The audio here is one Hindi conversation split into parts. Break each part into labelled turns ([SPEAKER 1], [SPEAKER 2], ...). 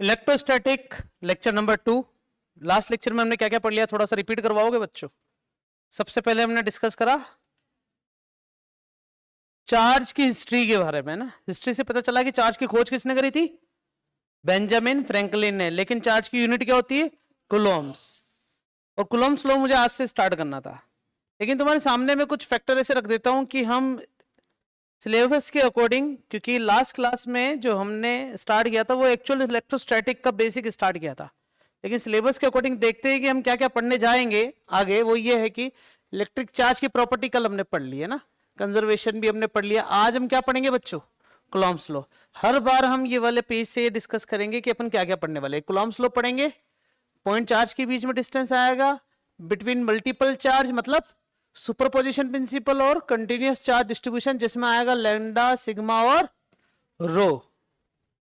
[SPEAKER 1] Electrostatic lecture number 2। Last lecture में हमने क्या क्या पढ़ लिया, थोड़ा सा रिपीट करवाओगे बच्चों? सबसे पहले हमने डिस्कस करा चार्ज की हिस्ट्री के बारे में ना। हिस्ट्री से पता चला कि चार्ज की खोज किसने करी थी? बेंजामिन फ्रैंकलिन ने। लेकिन चार्ज की यूनिट क्या होती है? कूलोम्स। और कूलोम्स लॉ मुझे आज से स्टार्ट करना था, लेकिन तुम्हारे सामने में कुछ फैक्टर ऐसे रख देता हूं कि हम सिलेबस के अकॉर्डिंग, क्योंकि लास्ट क्लास में जो हमने स्टार्ट किया था वो एक्चुअल इलेक्ट्रोस्टैटिक का बेसिक स्टार्ट किया था, लेकिन सिलेबस के अकॉर्डिंग देखते हैं कि हम क्या क्या पढ़ने जाएंगे आगे। वो ये है कि इलेक्ट्रिक चार्ज की प्रॉपर्टी कल हमने पढ़ ली है ना, कंजर्वेशन भी हमने पढ़ लिया। आज हम क्या पढ़ेंगे बच्चों? Coulomb's law. हर बार हम ये वाले पेज से डिस्कस करेंगे कि अपन क्या क्या पढ़ने वाले हैं। कूलॉम्स लॉ पढ़ेंगे, पॉइंट चार्ज के बीच में डिस्टेंस आएगा, बिटवीन मल्टीपल चार्ज मतलब सुपरपोजिशन प्रिंसिपल, और कंटिन्यूअस चार्ज डिस्ट्रीब्यूशन जिसमें आएगा लैम्डा, सिग्मा और रो।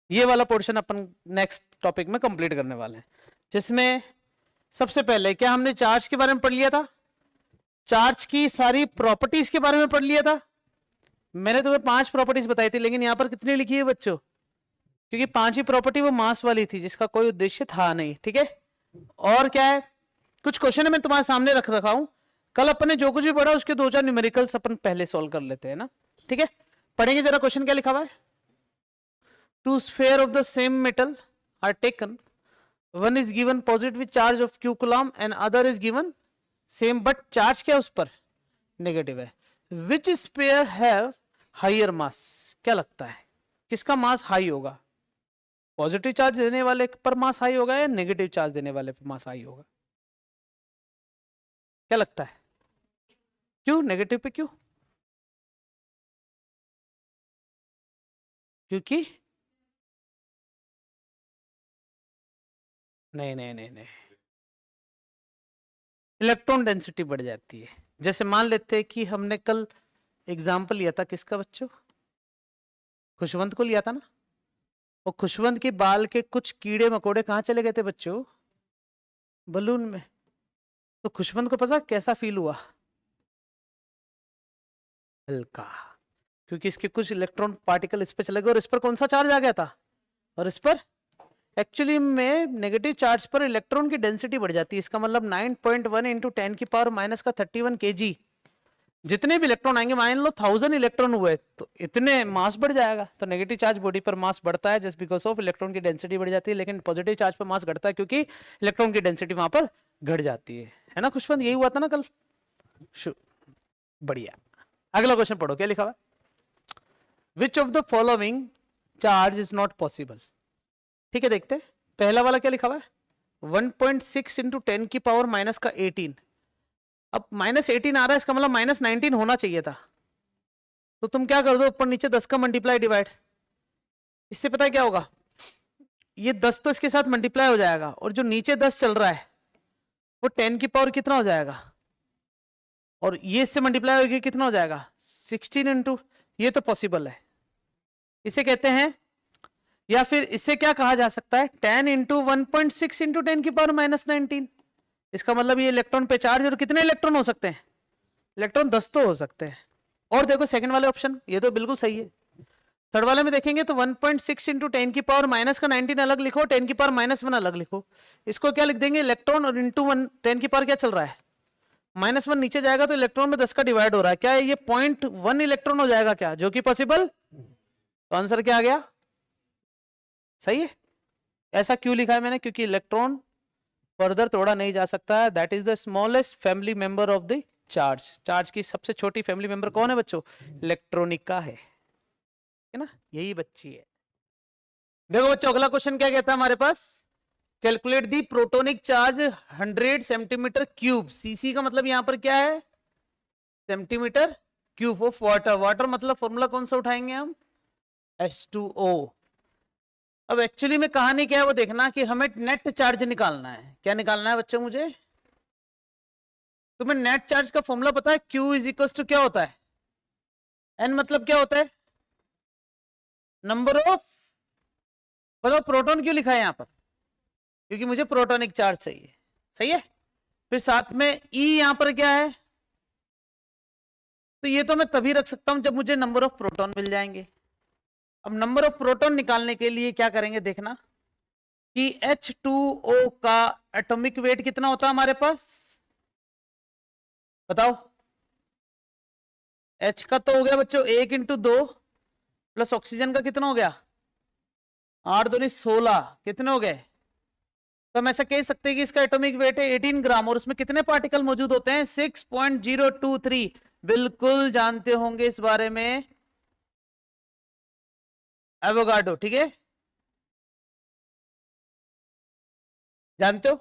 [SPEAKER 1] ये वाला पोर्शन अपन नेक्स्ट टॉपिक में कंप्लीट करने वाले हैं, जिसमें सबसे पहले क्या हमने चार्ज के बारे में पढ़ लिया था, चार्ज की सारी प्रॉपर्टीज के बारे में पढ़ लिया था। मैंने तुम्हें 5 प्रॉपर्टीज बताई थी, लेकिन यहां पर कितनी लिखी है बच्चों? क्योंकि 5 ही प्रॉपर्टी वो मास वाली थी जिसका कोई उद्देश्य था नहीं, ठीक है। और क्या है, कुछ क्वेश्चन मैं तुम्हारे सामने रख रखा हूं। कल अपन ने जो कुछ भी पढ़ा उसके 2-4 न्यूमेरिकल्स अपन पहले सॉल्व कर लेते हैं ना, ठीक है। पढ़ेंगे जरा, क्वेश्चन क्या लिखा हुआ है। Two sphere of the same metal are taken, one is given positive charge of q coulomb and other is given same, but charge क्या उस पर? नेगेटिव है। Which sphere have higher mass? क्या लगता है किसका मास हाई होगा? पॉजिटिव चार्ज देने वाले पर मास हाई होगा या नेगेटिव चार्ज देने वाले पर मास हाई होगा? क्या लगता है? क्यों नेगेटिव पे क्यों? क्योंकि नहीं नहीं नहीं नहीं, इलेक्ट्रॉन डेंसिटी बढ़ जाती है। जैसे मान लेते हैं कि हमने कल एग्जाम्पल लिया था किसका बच्चों? खुशवंत को लिया था ना। और खुशवंत के बाल के कुछ कीड़े मकोड़े कहाँ चले गए थे बच्चों? बलून में। तो खुशवंत को पता कैसा फील हुआ? हल्का, क्योंकि इसके कुछ इलेक्ट्रॉन पार्टिकल इस पर चले गए और इस पर कौन सा चार्ज आ गया था? और इस पर एक्चुअली में नेगेटिव चार्ज पर इलेक्ट्रॉन की डेंसिटी बढ़ जाती है। इसका मतलब 9.1 इंटू 10 की पावर माइनस का 31 kg, जितने भी इलेक्ट्रॉन आएंगे, मान लो 1000 इलेक्ट्रॉन हुए तो इतने मास बढ़ जाएगा। तो नेगेटिव चार्ज बॉडी पर मास बढ़ता है जस्ट बिकॉज ऑफ इलेक्ट्रॉन की डेंसिटी बढ़ जाती है, लेकिन पॉजिटिव चार्ज पर मास घटता है क्योंकि इलेक्ट्रॉन की डेंसिटी वहां पर घट जाती है ना खुशवंत? यही हुआ था ना कल। बढ़िया। अगला क्वेश्चन पढ़ो, क्या लिखा हुआ? Which of the following charge is not possible? ठीक है, देखते हैं। पहला वाला क्या लिखा हुआ है? 1.6 इंटू 10 की पावर माइनस का 18। अब -18 आ रहा है, इसका मतलब -19 होना चाहिए था। तो तुम क्या कर दो, ऊपर नीचे 10 का मल्टीप्लाई डिवाइड। इससे पता है क्या होगा? ये 10 तो इसके साथ मल्टीप्लाई हो जाएगा, और जो नीचे 10 चल रहा है वो 10 की पावर कितना हो जाएगा, और ये इससे मल्टीप्लाई होगी कितना हो जाएगा? 16 इंटू, ये तो पॉसिबल है। इसे कहते हैं, या फिर इससे क्या कहा जा सकता है, 10 इंटू 1.6 इंटू 10 की पावर -19। इसका मतलब ये इलेक्ट्रॉन पे चार्ज, और कितने इलेक्ट्रॉन हो सकते हैं? इलेक्ट्रॉन 10 तो हो सकते हैं। और देखो सेकंड वाले ऑप्शन, ये तो बिल्कुल सही है। थर्ड वाले में देखेंगे तो 1.6 इंटू 10 की पावर माइनस का 19 अलग लिखो, 10 की पावर -1 अलग लिखो। इसको क्या लिख देंगे, इलेक्ट्रॉन, और इंटू 1 10 की पावर क्या चल रहा है? -1 नीचे जाएगा तो इलेक्ट्रॉन में 10 का डिवाइड हो रहा है, क्या है ये 0.1 इलेक्ट्रॉन हो जाएगा क्या, जो कि पॉसिबल? तो आंसर क्या आ गया? सही है। ऐसा क्यों लिखा है मैंने? क्योंकि इलेक्ट्रॉन फर्दर तोड़ा नहीं जा सकता है। That is the smallest family member of the charge. Charge की सबसे छोटी फैमिली मेंबर कौन है बच्चों? इलेक्ट्रॉनिका है ना, यही बच्ची है। देखो बच्चों, अगला क्वेश्चन क्या कहता है हमारे पास? Calculate the protonic charge 100 centimetre cube. CC का मतलब यहां पर क्या है? Centimetre cube of water. Water मतलब फॉर्मूला कौन सा उठाएंगे हम? H2O। अब एक्चुअली में कहानी क्या है वो देखना, कि हमें नेट चार्ज निकालना है। क्या निकालना है बच्चों मुझे? तुम्हें नेट चार्ज का फॉर्मूला पता है? Q इज इक्वल टू क्या होता है? N मतलब क्या होता है? नंबर ऑफ, बताओ प्रोटॉन क्यों लिखा है यहां पर? क्योंकि मुझे प्रोटॉनिक चार्ज चाहिए, सही है। फिर साथ में E यहां पर क्या है? तो ये तो मैं तभी रख सकता हूं जब मुझे नंबर ऑफ प्रोटॉन मिल जाएंगे। अब नंबर ऑफ प्रोटॉन निकालने के लिए क्या करेंगे देखना, कि H2O का एटॉमिक वेट कितना होता है हमारे पास, बताओ। H का तो हो गया बच्चों 1 × 2 प्लस ऑक्सीजन का कितना हो गया 8 दूनी 16, कितने हो गए। तो हम ऐसा कह सकते हैं कि इसका एटॉमिक वेट है 18 ग्राम और उसमें कितने पार्टिकल मौजूद होते हैं 6.023। बिल्कुल जानते होंगे इस बारे में एवोगाड्रो, ठीक है, जानते हो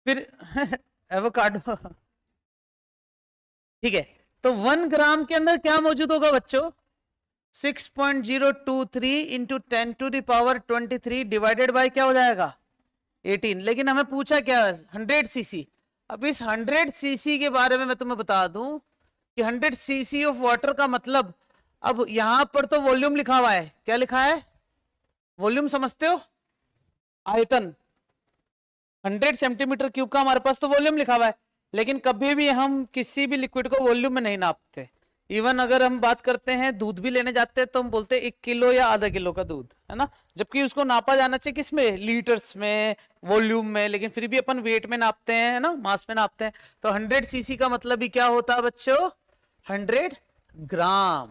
[SPEAKER 1] फिर एवोकाडो ठीक है। तो 1 ग्राम के अंदर क्या मौजूद होगा बच्चों 6.023 इंटू 10⁻23 डिवाइडेड बाय क्या हो जाएगा 18। लेकिन हमें पूछा क्या 100 सीसी। अब इस 100 सीसी के बारे में मैं तुम्हें बता दूं कि 100 सीसी ऑफ वाटर का मतलब, अब यहां पर तो वॉल्यूम लिखा हुआ है, क्या लिखा है वॉल्यूम समझते हो, आयतन 100 सेंटीमीटर क्यूब का हमारे पास तो वॉल्यूम लिखा हुआ है। लेकिन कभी भी हम किसी भी लिक्विड को वॉल्यूम में नहीं नापते। इवन अगर हम बात करते हैं दूध भी लेने जाते हैं तो हम बोलते हैं 1 किलो या आधा किलो का दूध है ना, जबकि उसको नापा जाना चाहिए किसमें लीटर्स में वॉल्यूम में, लेकिन फिर भी अपन वेट में नापते हैं है ना, मास में नापते हैं। तो 100 सीसी का मतलब भी क्या होता है बच्चों 100 ग्राम,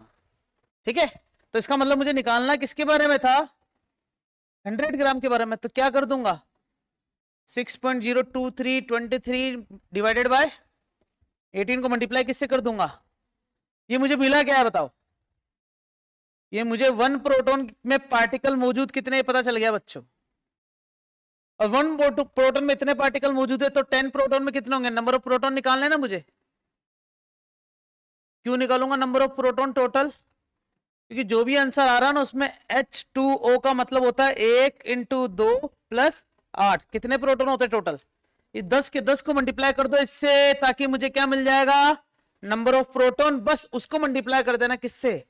[SPEAKER 1] ठीक है। तो इसका मतलब मुझे निकालना किसके बारे में था 100 ग्राम के बारे में। तो क्या कर दूंगा 6.023 डिवाइडेड बाय 18 को मल्टीप्लाई किससे कर दूंगा। ये मुझे मिला क्या है बताओ, ये मुझे 1 प्रोटॉन में पार्टिकल मौजूद कितने पता चल गया बच्चों। और 1 प्रोटॉन में इतने पार्टिकल मौजूद है तो 10 प्रोटॉन में कितने होंगे, नंबर ऑफ प्रोटॉन निकालने ना मुझे। क्यों निकालूंगा नंबर ऑफ प्रोटॉन टोटल, क्योंकि जो भी आंसर आ रहा है ना उसमें H2O का मतलब होता है 1 × 2 + 8, कितने प्रोटॉन होते हैं टोटल, ये 10 के 10 को मल्टीप्लाई कर दो इससे, ताकि मुझे क्या मिल जाएगा नंबर ऑफ प्रोटॉन, बस उसको मल्टीप्लाई कर देना किससे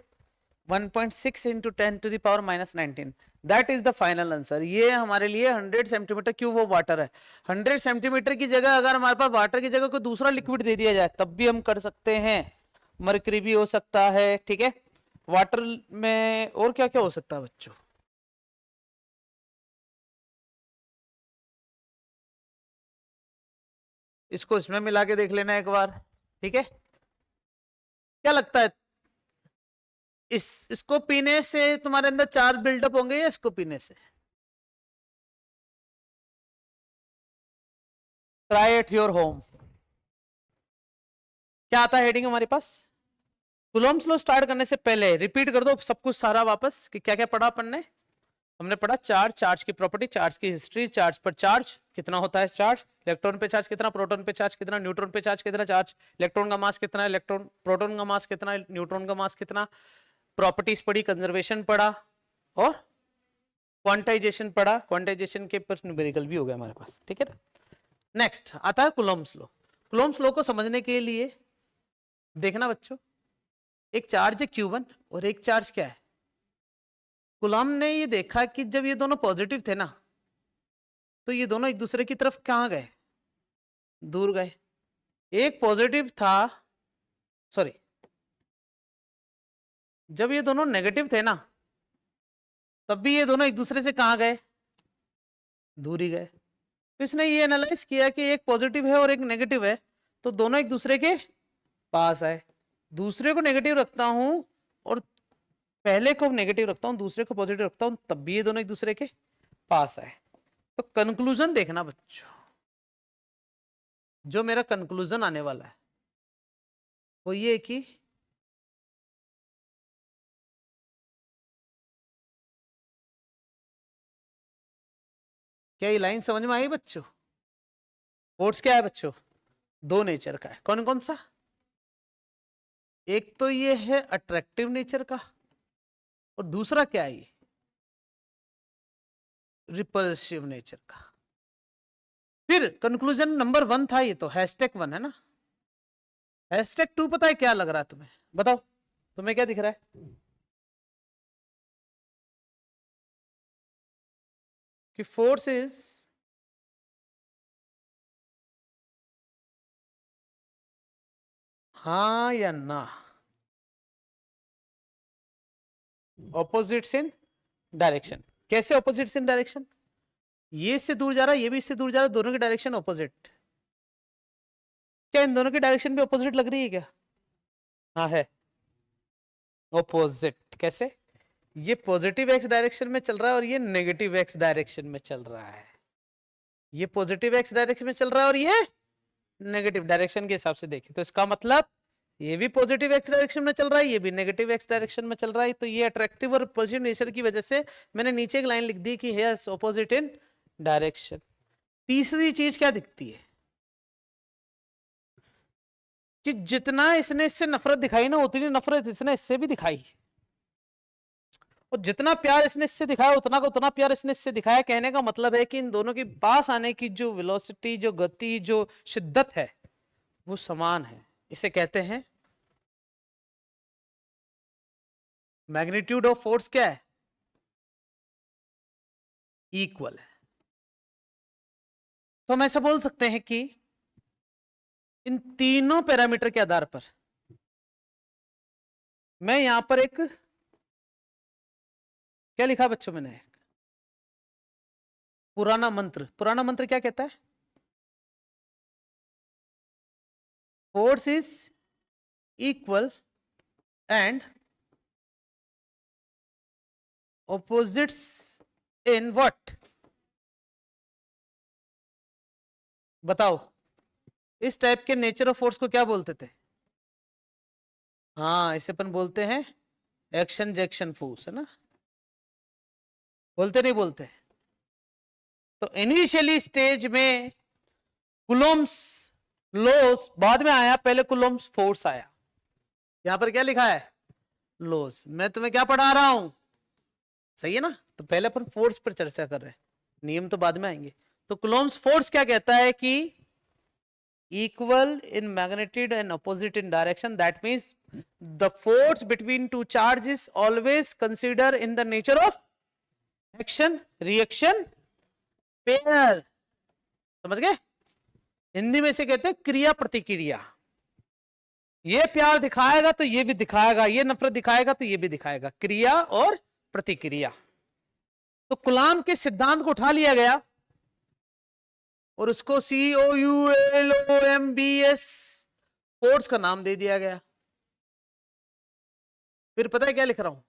[SPEAKER 1] 1.6 × 10⁻⁻19। That is the final answer. ये हमारे लिए 100 सेंटीमीटर क्यूब ऑफ वाटर है। 100 सेंटीमीटर की जगह अगर हमारे पास वाटर की जगह कोई दूसरा लिक्विड दे दिया जाए तब भी हम कर सकते हैं, मरकरी भी हो सकता है, ठीक है। वाटर में और क्या क्या हो सकता है बच्चों, इसको इसमें मिला के देख लेना एक बार, ठीक है। क्या लगता है इसको पीने से तुम्हारे अंदर चार्ज बिल्डअप होंगे या इसको पीने से, ट्राई एट योर होम। क्या आता है हेडिंग हमारे पास, कूलॉम्स लॉ स्टार्ट करने से पहले रिपीट कर दो सब कुछ सारा वापस कि क्या क्या पढ़ा अपन ने। हमने पढ़ा चार्ज, चार्ज की प्रॉपर्टी, चार्ज की हिस्ट्री, चार्ज पर चार्ज कितना होता है, चार्ज इलेक्ट्रॉन पे चार्ज कितना, प्रोटॉन पे चार्ज कितना, न्यूट्रॉन पे चार्ज कितना, चार्ज इलेक्ट्रॉन का मास कितना, इलेक्ट्रॉन प्रोटॉन का मास कितना, न्यूट्रॉन का मास कितना, प्रॉपर्टीज पढ़ी, कंजर्वेशन पढ़ा और क्वांटाइजेशन पढ़ा। क्वांटाइजेशन के पर न्यूमेरिकल भी हो गया हमारे पास, ठीक है ना। नेक्स्ट आता है कूलॉम्स लॉ। कूलॉम्स लॉ को समझने के लिए देखना बच्चों, एक चार्ज है Q1 और एक चार्ज क्या है, कूलॉम ने ये देखा कि जब ये दोनों पॉजिटिव थे ना तो ये दोनों एक दूसरे की तरफ कहां गए, दूर गए। एक पॉजिटिव था, सॉरी, जब ये दोनों नेगेटिव थे ना तब भी ये दोनों एक दूसरे से कहां गए, दूर ही गए। तो इसने ये एनालाइज किया कि एक पॉजिटिव है और एक नेगेटिव है तो दोनों एक दूसरे के पास आए। दूसरे को नेगेटिव रखता हूं और पहले को नेगेटिव रखता हूं, दूसरे को पॉजिटिव रखता हूं, तब भी ये दोनों एक दूसरे के पास आए। तो कंक्लूजन देखना बच्चों, जो मेरा कंक्लूजन आने वाला है वो ये कि क्या ये लाइन समझ में आई बच्चों। फोर्स क्या है बच्चों, दो नेचर का है, कौन कौन सा, एक तो ये है अट्रैक्टिव नेचर का और दूसरा क्या है ये रिपल्सिव नेचर का। फिर कंक्लूजन नंबर 1 था, ये तो #1 है ना। #2 पता है क्या लग रहा है तुम्हें, बताओ तुम्हें क्या दिख रहा है कि फोर्स इज हाँ या ना, ऑपोजिट्स इन डायरेक्शन। कैसे ऑपोजिट इन डायरेक्शन? ये इससे दूर जा रहा है, ये भी इससे दूर जा रहा है, दोनों की डायरेक्शन ऑपोजिट। क्या इन दोनों की डायरेक्शन भी ऑपोजिट लग रही है क्या? हाँ है ऑपोजिट। कैसे? ये पॉजिटिव एक्स डायरेक्शन में चल रहा है और ये नेगेटिव एक्स डायरेक्शन में चल रहा है। ये पॉजिटिव एक्स डायरेक्शन में चल रहा है और ये नेगेटिव डायरेक्शन के हिसाब से देखें तो इसका मतलब ये भी पॉजिटिव एक्स डायरेक्शन में चल रहा है, ये भी नेगेटिव एक्स डायरेक्शन में चल रहा है। तो ये अट्रैक्टिव और पॉजिटिव नेचर की वजह से मैंने नीचे एक लाइन लिख दी कि यस ऑपोजिट इन डायरेक्शन। तीसरी चीज क्या दिखती है कि जितना इसने इससे नफरत दिखाई ना उतनी नफरत इसने इससे भी दिखाई, और जितना प्यार इसने इससे दिखाया उतना का उतना प्यार इसने इससे दिखाया। कहने का मतलब है कि इन दोनों के पास आने की जो वेलोसिटी, जो गति, जो शिद्दत है वो समान है। इसे कहते हैं मैग्नीट्यूड ऑफ फोर्स क्या है? इक्वल है। तो हम ऐसा बोल सकते हैं कि इन तीनों पैरामीटर के आधार पर मैं यहां पर एक क्या लिखा बच्चों मैंने? पुराना मंत्र। पुराना मंत्र क्या कहता है? Force is equal and opposites in what? बताओ, इस टाइप के नेचर ऑफ फोर्स को क्या बोलते थे? हाँ, इसे अपन बोलते हैं एक्शन जैक्शन फोर्स, है ना? बोलते नहीं बोलते? तो इनिशियली स्टेज में कुलोम्स लॉस बाद में आया, पहले कुलोम्स फोर्स आया। यहां पर क्या लिखा है? लॉस। मैं तुम्हें क्या पढ़ा रहा हूं? सही है ना? तो पहले अपन फोर्स पर चर्चा कर रहे हैं, नियम तो बाद में आएंगे। तो कुलोम्स फोर्स क्या कहता है कि equal in magnitude and opposite in direction. That means the force between two charges always consider in the nature of action reaction pair. समझ गए? हिंदी में से कहते हैं क्रिया प्रतिक्रिया। ये प्यार दिखाएगा तो ये भी दिखाएगा, ये नफरत दिखाएगा तो ये भी दिखाएगा, क्रिया और प्रतिक्रिया। तो कुलाम के सिद्धांत को उठा लिया गया और उसको COULOMBS फोर्स का नाम दे दिया गया। फिर पता है क्या लिख रहा हूं?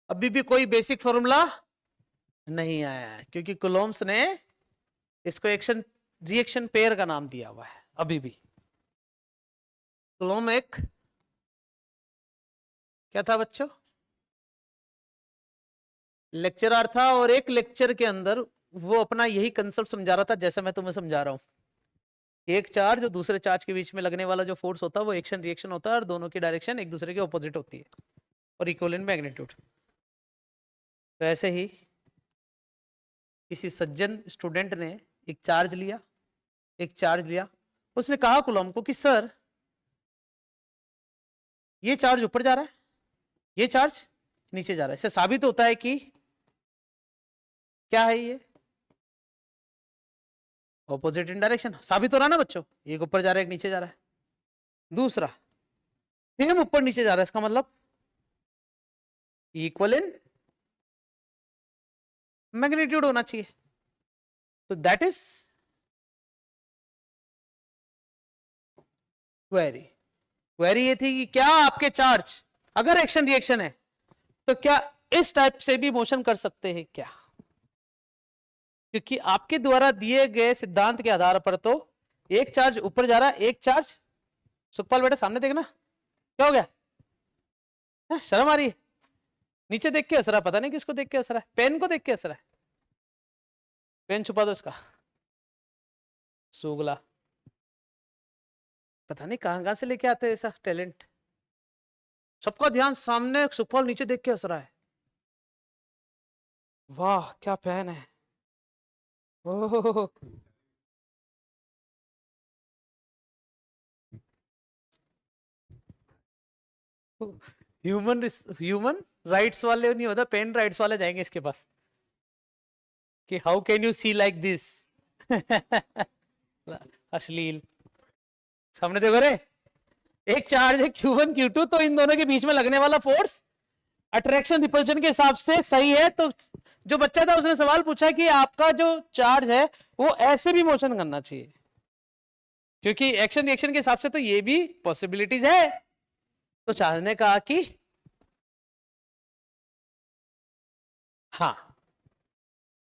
[SPEAKER 1] अभी भी कोई बेसिक फॉर्मूला नहीं आया है क्योंकि कुलोम्स ने इसको एक्शन रिएक्शन पेयर का नाम दिया हुआ है। अभी भी कुलोम एक क्या था बच्चों? लेक्चरर था और एक लेक्चर के अंदर वो अपना यही कंसेप्ट समझा रहा था जैसा मैं तुम्हें समझा रहा हूं। एक चार्ज और दूसरे चार्ज के बीच में लगने वाला जो फोर्स होता है वो एक्शन रिएक्शन होता है और दोनों की डायरेक्शन एक दूसरे के ऑपोजिट होती है और इक्वल इन मैग्नीट्यूड। तो ऐसे ही किसी सज्जन स्टूडेंट ने एक चार्ज लिया, उसने कहा कुलॉम को कि सर ये चार्ज ऊपर जा रहा है, ये चार्ज नीचे जा रहा है। इससे साबित होता है कि क्या है ये? Opposite in direction. साबित हो रहा है ना बच्चों? एक ऊपर जा रहा है, एक नीचे जा रहा है। दूसरा सेम ऊपर नीचे जा रहा है, इसका मतलब इक्वल इन मैग्नीट्यूड होना चाहिए। तो दैट इज क्वेरी ये थी कि क्या आपके चार्ज अगर एक्शन रिएक्शन है तो क्या इस टाइप से भी मोशन कर सकते हैं क्या? क्योंकि आपके द्वारा दिए गए सिद्धांत के आधार पर तो एक चार्ज ऊपर जा रहा है, एक चार्ज सुखपाल बेटा सामने देखना, क्या हो गया? शर्म आ रही है? नीचे देख के हंस रहा, पता नहीं किसको देख के हंस रहा है। पेन को देख के हंस रहा है। पेन छुपा दो इसका, सूगला। पता नहीं कहां से लेके आते हैं ऐसा टैलेंट। सबका ध्यान सामने, सुखपाल नीचे देख के हंस रहा है। वाह क्या पेन है। ओह ह्यूमन राइट्स वाले नहीं होता, पेन राइट्स वाले जाएंगे इसके पास कि how can you see like this. अश्लील। सामने देखो रे, एक चार्ज एक Q1 Q2, तो इन दोनों के बीच में लगने वाला फोर्स अट्रैक्शन रिपल्शन के हिसाब से सही है। तो जो बच्चा था उसने सवाल पूछा कि आपका जो चार्ज है वो ऐसे भी मोशन करना चाहिए, क्योंकि एक्शन रिएक्शन के हिसाब से तो ये भी पॉसिबिलिटीज है। तो चार्ज ने कहा कि हाँ,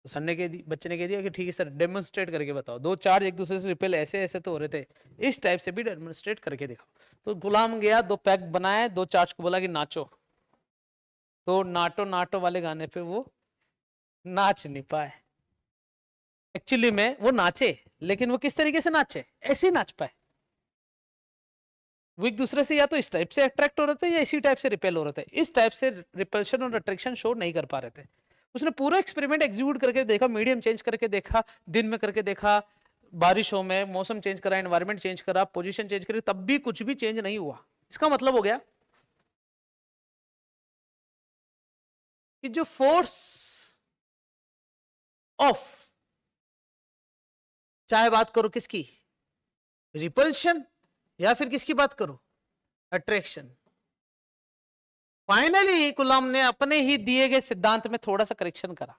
[SPEAKER 1] तो सर ने बच्चे ने कह दिया कि ठीक है सर, डेमोन्स्ट्रेट करके बताओ, दो चार्ज एक दूसरे से रिपेल ऐसे ऐसे तो हो रहे थे, इस टाइप से भी डेमोन्स्ट्रेट करके दिखाओ। तो गुलाम गया, दो पैक बनाए, दो चार्ज को बोला कि नाचो। तो नाटो नाटो वाले गाने पे वो नाच नहीं पाए। एक्चुअली में वो नाचे, लेकिन वो किस तरीके से नाचे, ऐसे ही नाच पाए। वो एक दूसरे से या तो इस टाइप से अट्रैक्ट हो रहे थे या इसी टाइप से रिपेल हो रहे थे, इस टाइप से रिपल्शन और अट्रैक्शन शो नहीं कर पा रहे थे। उसने पूरा एक्सपेरिमेंट एग्जीक्यूट करके देखा, मीडियम चेंज करके देखा, दिन में करके देखा, बारिशों में मौसम चेंज करा, एनवायरमेंट चेंज करा, पोजीशन चेंज करी, तब भी कुछ भी चेंज नहीं हुआ। इसका मतलब हो गया कि जो फोर्स ऑफ, चाहे बात करो किसकी, रिपल्शन, या फिर किसकी बात करो, अट्रैक्शन, फाइनली कुलाम ने अपने ही दिए गए सिद्धांत में थोड़ा सा करेक्शन करा।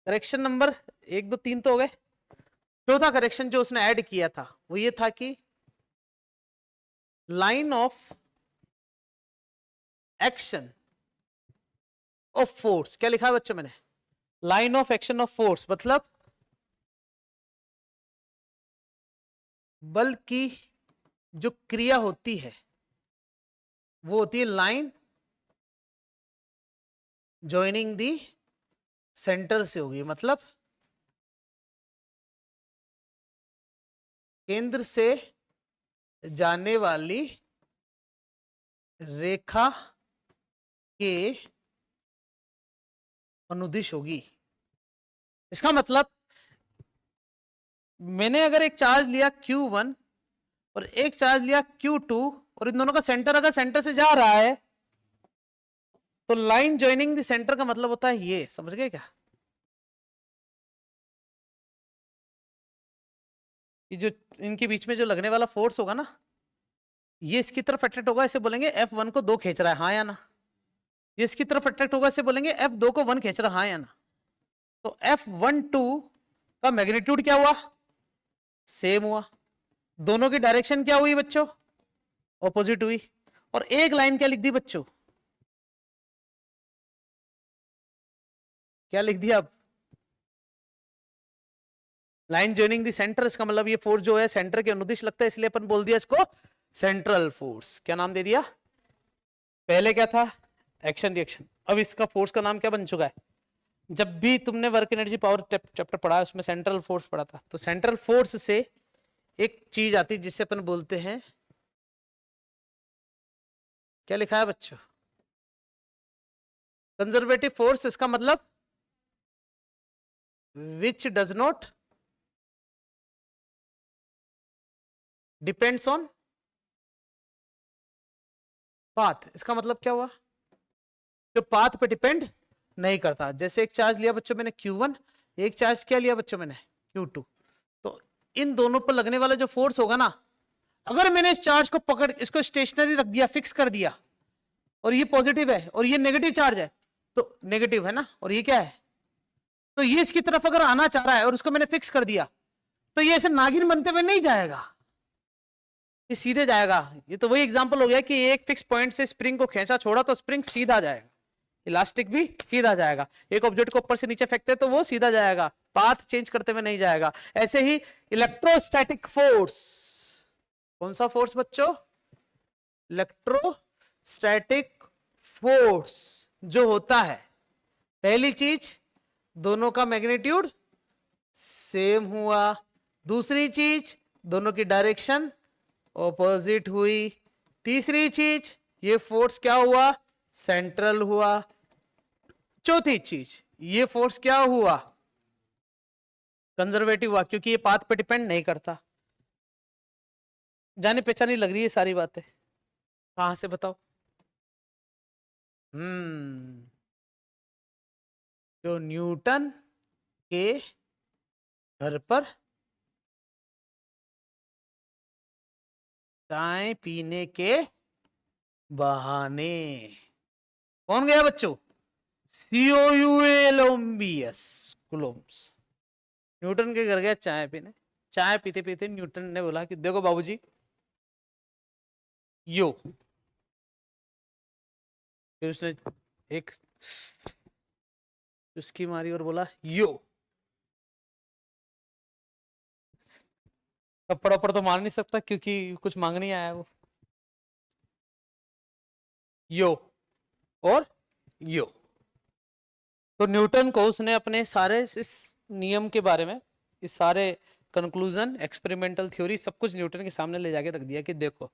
[SPEAKER 1] करेक्शन नंबर 1 2 3 तो हो गए। चौथा करेक्शन जो उसने ऐड किया था वो ये था कि line of action of force, क्या लिखा है बच्चों मैंने, line of action of force, मतलब बल की जो क्रिया होती है वो होती है लाइन ज्वाइनिंग दी सेंटर से होगी, मतलब केंद्र से जाने वाली रेखा के अनुदिश होगी। इसका मतलब मैंने अगर एक चार्ज लिया Q1 और एक चार्ज लिया Q2 और इन दोनों का सेंटर अगर सेंटर से जा रहा है तो लाइन ज्वाइनिंग द सेंटर का मतलब होता है ये, समझ गए क्या, कि जो इनके बीच में जो लगने वाला फोर्स होगा ना, ये इसकी तरफ अट्रैक्ट होगा, इसे बोलेंगे F1 को 2 खींच रहा है, हाँ या ना। ये इसकी तरफ अट्रैक्ट होगा, इसे बोलेंगे F2 को 1 खींच रहा है, हाँ या ना। तो F12 का मैग्नीट्यूड क्या हुआ, सेम हुआ। दोनों की डायरेक्शन क्या हुई बच्चों, ऑपोजिट हुई। और एक लाइन क्या लिख दी बच्चों, क्या लिख दिया अब, लाइन ज्वाइनिंग दी सेंटर। इसका मतलब ये फोर्स जो है सेंटर के अनुदिश लगता है, इसलिए अपन बोल दिया इसको सेंट्रल फोर्स। क्या नाम दे दिया, पहले क्या था, एक्शन रिएक्शन, अब इसका फोर्स का नाम क्या बन चुका है। जब भी तुमने वर्क एनर्जी पावर चैप्टर पढ़ा है उसमें सेंट्रल फोर्स पढ़ा था, तो सेंट्रल फोर्स से एक चीज आती है जिसे अपन बोलते हैं, क्या लिखा है बच्चों, कंजर्वेटिव फोर्स। इसका मतलब which does not depends on path. इसका मतलब क्या हुआ, जो पाथ पे डिपेंड नहीं करता। जैसे एक चार्ज लिया बच्चों मैंने Q1, एक चार्ज क्या लिया बच्चों मैंने Q2, तो इन दोनों पर लगने वाला जो फोर्स होगा ना, अगर मैंने इस चार्ज को पकड़ इसको स्टेशनरी रख दिया, फिक्स कर दिया, और ये पॉजिटिव है और ये नेगेटिव चार्ज है, तो नेगेटिव है ना, और ये क्या है, तो ये इसकी तरफ अगर आना चाह रहा है और उसको मैंने फिक्स कर दिया, तो ये ऐसे नागिन बनते हुए नहीं जाएगा, ये सीधे जाएगा। ये तो वही एग्जांपल हो गया कि एक फिक्स पॉइंट से स्प्रिंग को खींचा छोड़ा तो स्प्रिंग सीधा जाएगा, इलास्टिक भी सीधा जाएगा। एक ऑब्जेक्ट को ऊपर से नीचे फेंकते तो वो सीधा जाएगा, पाथ चेंज करते हुए नहीं जाएगा। ऐसे ही इलेक्ट्रोस्टैटिक फोर्स, कौन सा फोर्स बच्चों, इलेक्ट्रोस्टैटिक फोर्स जो होता है, पहली चीज दोनों का मैग्नीट्यूड सेम हुआ, दूसरी चीज दोनों की डायरेक्शन ऑपोजिट हुई, तीसरी चीज ये फोर्स क्या हुआ, सेंट्रल हुआ, चौथी चीज ये फोर्स क्या हुआ, कंजर्वेटिव हुआ, क्योंकि ये पाथ पे डिपेंड नहीं करता। जाने पहचानी लग रही है सारी बातें, कहां से बताओ, जो न्यूटन के घर पर चाय पीने के बहाने, कौन गया बच्चों? COULOMBS, कुलोम्स। न्यूटन के घर गया चाय पीने, चाय पीते पीते न्यूटन ने बोला कि देखो बाबूजी, यो। फिर उसने एक उसकी मारी और बोला यो। थप्पड़ वप्पड़ तो मार नहीं सकता क्योंकि कुछ मांग नहीं आया वो। यो और यो। तो न्यूटन को उसने अपने सारे इस नियम के बारे में, इस सारे कंक्लूजन, एक्सपेरिमेंटल थ्योरी, सब कुछ न्यूटन के सामने ले जाके रख दिया कि देखो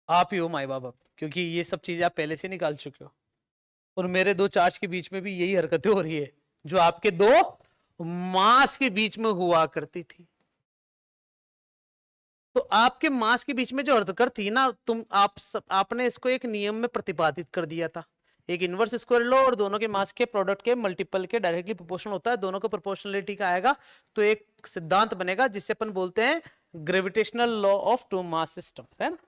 [SPEAKER 1] आप ही हो माई बाप, क्योंकि ये सब चीजें आप पहले से निकाल चुके हो और मेरे दो चार्ज के बीच में भी यही हरकतें हो रही है जो आपके दो मास के बीच में हुआ करती थी। तो आपके मास के बीच में जो हरकत थी ना, आपने इसको एक नियम में प्रतिपादित कर दिया था, एक इनवर्स स्क्वायर लॉ, और दोनों के मास के प्रोडक्ट के मल्टीपल के डायरेक्टली प्रोपोर्शनल होता है, दोनों को प्रोपोर्शनलिटी का आएगा तो एक सिद्धांत बनेगा जिसे अपन बोलते हैं gravitational law of two mass system, है ना,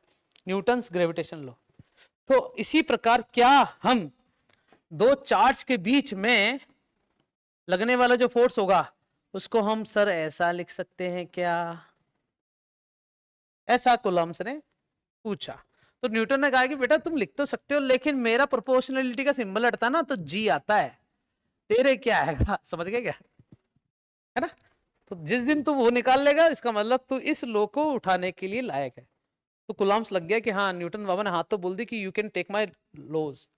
[SPEAKER 1] न्यूटन्स ग्रेविटेशन लॉ। तो इसी प्रकार क्या हम दो चार्ज के बीच में लगने वाला जो फोर्स होगा उसको हम सर ऐसा लिख सकते हैं क्या? ऐसा कूलम्ब्स ने पूछा। तो न्यूटन ने कहा कि बेटा तुम लिख तो सकते हो लेकिन मेरा प्रोपोर्शनलिटी का सिंबल हटता ना तो जी आता है, तेरे क्या आएगा? समझ गए क्या? है ना? तो जिस दिन तू वो निकाल लेगा इसका मतलब तू इस लो को उठाने के लिए लायक है। तो कूलम्ब्स लग गया कि हाँ, न्यूटन बाबा ने हाथ तो बोल दी कि यू कैन टेक माई लोज,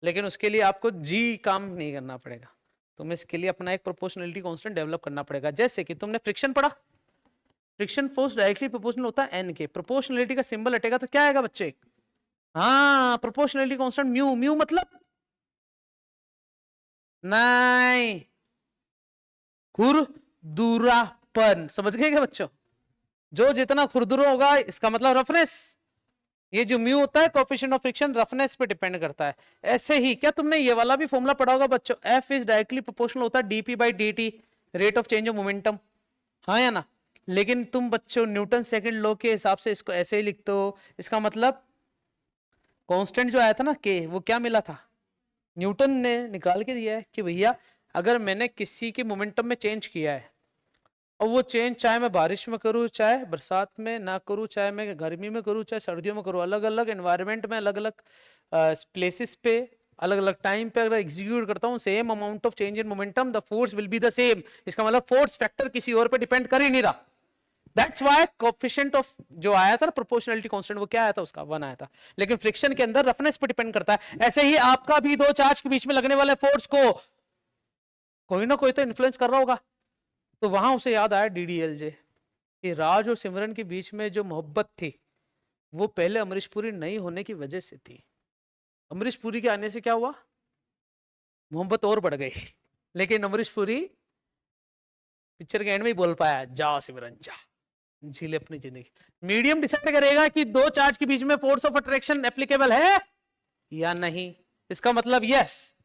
[SPEAKER 1] लेकिन उसके लिए आपको जी काम नहीं करना पड़ेगा, तुम्हें इसके लिए अपना एक प्रोपोर्शनलिटी कांस्टेंट डेवलप करना पड़ेगा। जैसे कि तुमने फ्रिक्शन पढ़ा, फ्रिक्शन फोर्स डायरेक्टली प्रोपोर्शनल होता है एन के, प्रोपोर्शनलिटी का सिंबल हटेगा तो क्या आएगा बच्चे? हाँ, प्रोपोर्शनलिटी कांस्टेंट म्यू। म्यू मतलब नहीं, खुरदुरापन। समझ गए क्या बच्चों? जो जितना खुरदुरा होगा इसका मतलब रफनेस। ये जो म्यू होता है कोएफिशिएंट ऑफ फ्रिक्शन, रफनेस पे डिपेंड करता है। ऐसे ही क्या तुमने ये वाला भी फॉर्मूला पढ़ा होगा बच्चों? एफ इज डायरेक्टली प्रोपोर्शनल होता है DP by D, rate of change of momentum, हाँ या ना? लेकिन तुम बच्चों न्यूटन सेकंड लॉ के हिसाब से इसको ऐसे ही लिखते हो, इसका मतलब कांस्टेंट जो आया था ना के, वो क्या मिला था? न्यूटन ने निकाल के दिया है कि भैया अगर मैंने किसी के मोमेंटम में चेंज किया है और वो चेंज चाहे मैं बारिश में करूँ, चाहे बरसात में ना करूँ, चाहे मैं गर्मी में करूँ, चाहे सर्दियों में करूँ, अलग अलग एनवायरनमेंट में, अलग अलग प्लेसेस पे, अलग अलग टाइम पे अगर एग्जीक्यूट करता हूँ, same amount of change in momentum, the force will be the same. इसका मतलब फोर्स फैक्टर किसी और पे डिपेंड कर ही नहीं रहा। दैट्स व्हाई कोएफिशिएंट ऑफ जो आया था प्रोपोर्शनलिटी कांस्टेंट, वो क्या आया था? उसका 1 आया था। लेकिन फ्रिक्शन के अंदर रफनेस पे डिपेंड करता है। ऐसे ही आपका भी दो चार्ज के बीच में लगने वाले फोर्स को कोई ना कोई तो इन्फ्लुएंस कर रहा होगा। तो वहां उसे याद आया DDLJ कि राज और सिमरन के बीच में जो मोहब्बत थी वो पहले अमरीश पुरी नहीं होने की वजह से थी। अमरीश पुरी के आने से क्या हुआ? मोहब्बत और बढ़ गई। लेकिन अमरीश पुरी पिक्चर के एंड में ही बोल पाया, जाओ सिमरन जा, झीले अपनी जिंदगी। मीडियम डिसाइड करेगा कि दो चार्ज के बीच में फोर्स ऑफ अट्रैक्शन एप्लीकेबल है या नहीं। इसका मतलब यस,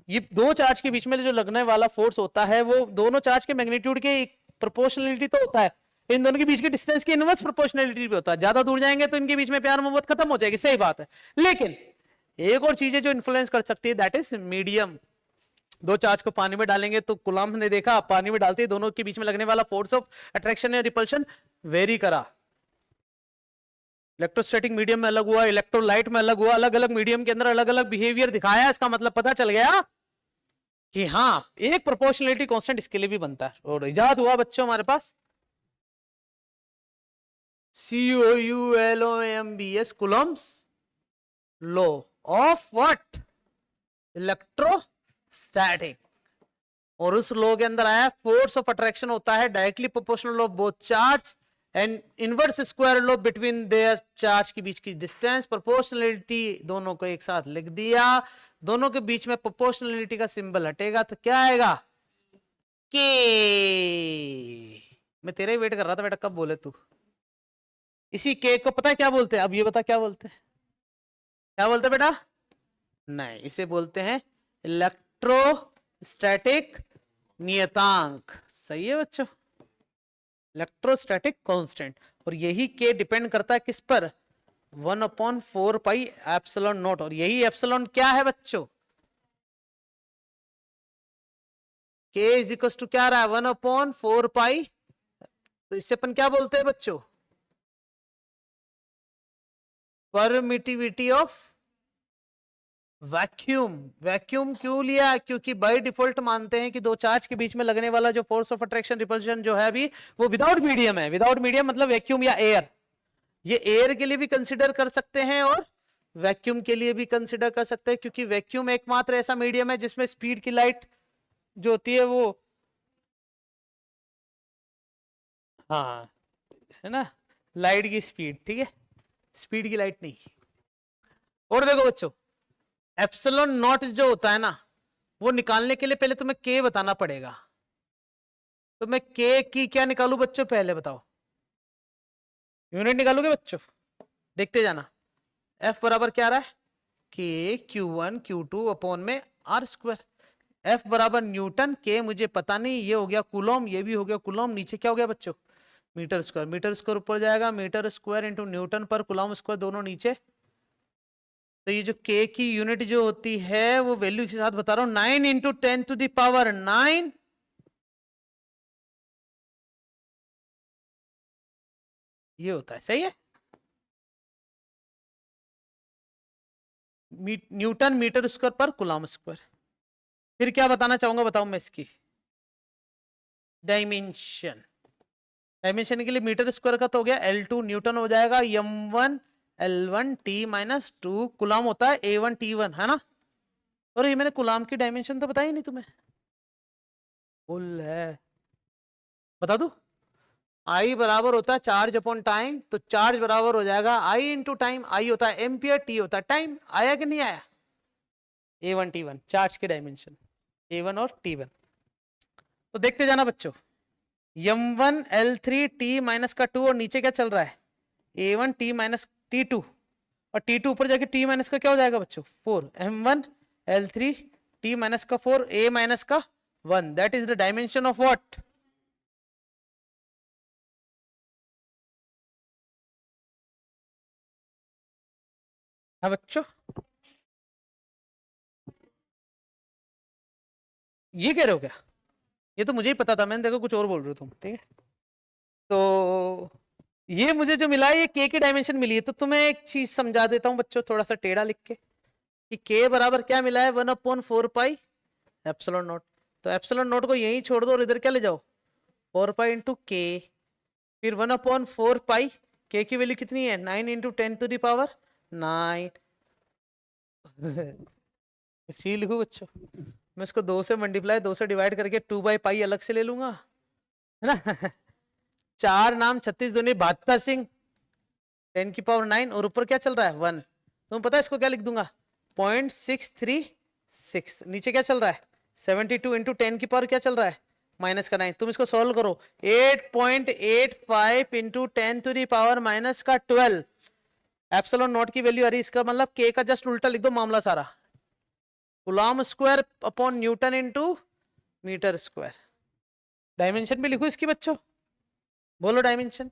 [SPEAKER 1] ये दो चार्ज के बीच में जो लगने वाला फोर्स होता है वो दोनों चार्ज के मैग्नीट्यूड के प्रोपोर्शनलिटी तो होता है, इन दोनों के बीच के डिस्टेंस की इनवर्स प्रोपोर्शनलिटी भी होता है। ज्यादा दूर जाएंगे तो इनके बीच में प्यार मोहब्बत खत्म हो जाएगी, सही बात है। लेकिन एक और चीजें जो इन्फ्लुएंस कर सकती है, दैट इज मीडियम। दो चार्ज को पानी में डालेंगे तो कूलम्ब ने देखा पानी में डालते ही दोनों के बीच में लगने वाला फोर्स ऑफ अट्रैक्शन या रिपल्शन वेरी करा। इलेक्ट्रोस्टैटिक मीडियम में अलग हुआ, इलेक्ट्रोलाइट में अलग हुआ, अलग अलग मीडियम के अंदर अलग अलग बिहेवियर दिखाया। इसका मतलब पता चल गया कि हाँ, एक प्रोपोर्शनलिटी कांस्टेंट इसके लिए भी बनता है। और इजाद हुआ बच्चों हमारे पास COULOMBS, Coulomb's law of what? Electrostatic. और उस लॉ के अंदर आया फोर्स ऑफ अट्रैक्शन होता है directly proportional of both charge and inverse square law between their charge के बीच की डिस्टेंस। प्रोपोर्शनलिटी दोनों को एक साथ लिख दिया, दोनों के बीच में प्रोपोर्शनलिटी का सिंबल हटेगा तो क्या आएगा? के। मैं तेरा ही वेट कर रहा था बेटा, कब बोले तू। इसी के को पता है क्या बोलते हैं? अब ये बता क्या बोलते हैं? क्या बोलते हैं बेटा? नहीं, इसे बोलते हैं इलेक्ट्रोस्टैटिक नियतांक। सही है बच्चों, इलेक्ट्रोस्टैटिक कांस्टेंट। और यही के डिपेंड करता है किस पर? 1/4 पाई एप्सिलॉन नॉट, और यही एप्सिलॉन क्या है बच्चों, k इज इक्वल टू क्या रहा है 1/4 पाई, तो इससे अपन क्या बोलते हैं बच्चों, परमिटिविटी ऑफ वैक्यूम। वैक्यूम क्यों लिया, क्योंकि बाय डिफॉल्ट मानते हैं कि दो चार्ज के बीच में लगने वाला जो फोर्स ऑफ अट्रैक्शन रिपल्शन जो है अभी वो विदाउट मीडियम है। विदाउट मीडियम मतलब वैक्यूम या एयर, ये एयर के लिए भी कंसिडर कर सकते हैं और वैक्यूम के लिए भी कंसिडर कर सकते हैं, क्योंकि वैक्यूम एकमात्र ऐसा मीडियम है जिसमें स्पीड की लाइट जो होती है वो, हाँ है ना, लाइट की स्पीड, ठीक है, स्पीड की लाइट नहीं। और देखो बच्चों, एप्सिलॉन नॉट जो होता है ना, वो निकालने के लिए पहले तुम्हें के बताना पड़ेगा। तो मैं के की क्या निकालू बच्चों, पहले बताओ, यूनिट निकालोगे बच्चों, देखते जाना। एफ बराबर क्या रहा है, के Q1 Q2 अपॉन में आर स्क्वायर। एफ बराबर न्यूटन, के मुझे पता नहीं, ये हो गया कुलॉम, ये भी हो गया कुलॉम, नीचे क्या हो गया बच्चों, मीटर स्क्वायर। मीटर स्क्वायर ऊपर जाएगा, मीटर स्क्वायर इंटू न्यूटन पर कुलॉम स्क्वायर, दोनों नीचे। तो ये जो के की यूनिट जो होती है वो वैल्यू के साथ बता रहा हूं, 9 इंटू 10⁹9, ये होता है, सही है। न्यूटन मीटर स्क्वायर पर कुलॉम स्क्वायर। फिर क्या बताना चाहूंगा बताऊं मैं, इसकी डायमेंशन। डायमेंशन के लिए मीटर स्क्वायर का तो हो गया L2, न्यूटन हो जाएगा m1 L1 T माइनस 2, कुलाम होता है A1 T1, है ना। और ये मैंने कुलाम की डायमेंशन तो बताई नहीं तुम्हें, फुल है, बता दू। I बराबर होता है चार्ज अपॉन टाइम, तो चार्ज बराबर हो जाएगा I इंटू टाइम। I होता है एम्पियर, T होता है टाइम। आया कि नहीं आया, A1 T1 चार्ज की डायमेंशन, A1 और T1। तो देखते जाना बच्चों, m1 L3 T माइनस का 2, और नीचे क्या चल रहा है A1 T माइनस T2, और T2 ऊपर जाके T माइनस का क्या हो जाएगा बच्चों 4, m1 L3 T माइनस का 4, A माइनस का 1, that is the dimension of what, हाँ बच्चों, ये कह रहे हो क्या, ये तो मुझे ही पता था, मैंने देखो कुछ और बोल रहे हो तुम, ठीक है। तो ये मुझे जो मिला है ये के की डायमेंशन मिली है, तो तुम्हें एक चीज समझा देता हूँ बच्चों, थोड़ा सा टेढ़ा लिख के, कि के बराबर क्या मिला है 1/4 पाई एप्सिलॉन नॉट। तो एप्सिलॉन नॉट को यहीं छोड़ दो और इधर क्या ले जाओ 4 पाई इंटू के, फिर 1/4 पाई, के की वैल्यू कितनी है 9 इंटू 10⁹9। सी लिखू बच्चों, मैं इसको 2 से मल्टीप्लाई 2 से डिवाइड करके 2/पाई अलग से ले लूंगा, है ना। 4 नाम 36 दूनी 72 सिंह 10⁹9, और ऊपर क्या चल रहा है 1, तुम्हें पता है इसको क्या लिख दूंगा 0.636, नीचे क्या चल रहा है 72 इंटू 10⁻, क्या चल रहा है माइनस का 9। तुम इसको सॉल्व करो, 8.85 इंटू 10⁻⁻12 एप्सिलॉन नॉट की वैल्यू आ रही, इसका मतलब के का जस्ट उल्टा लिख दो मामला सारा, coulomb square upon newton into metre square. Dimension भी लिखो इसकी बच्चों, बोलो डायमेंशन,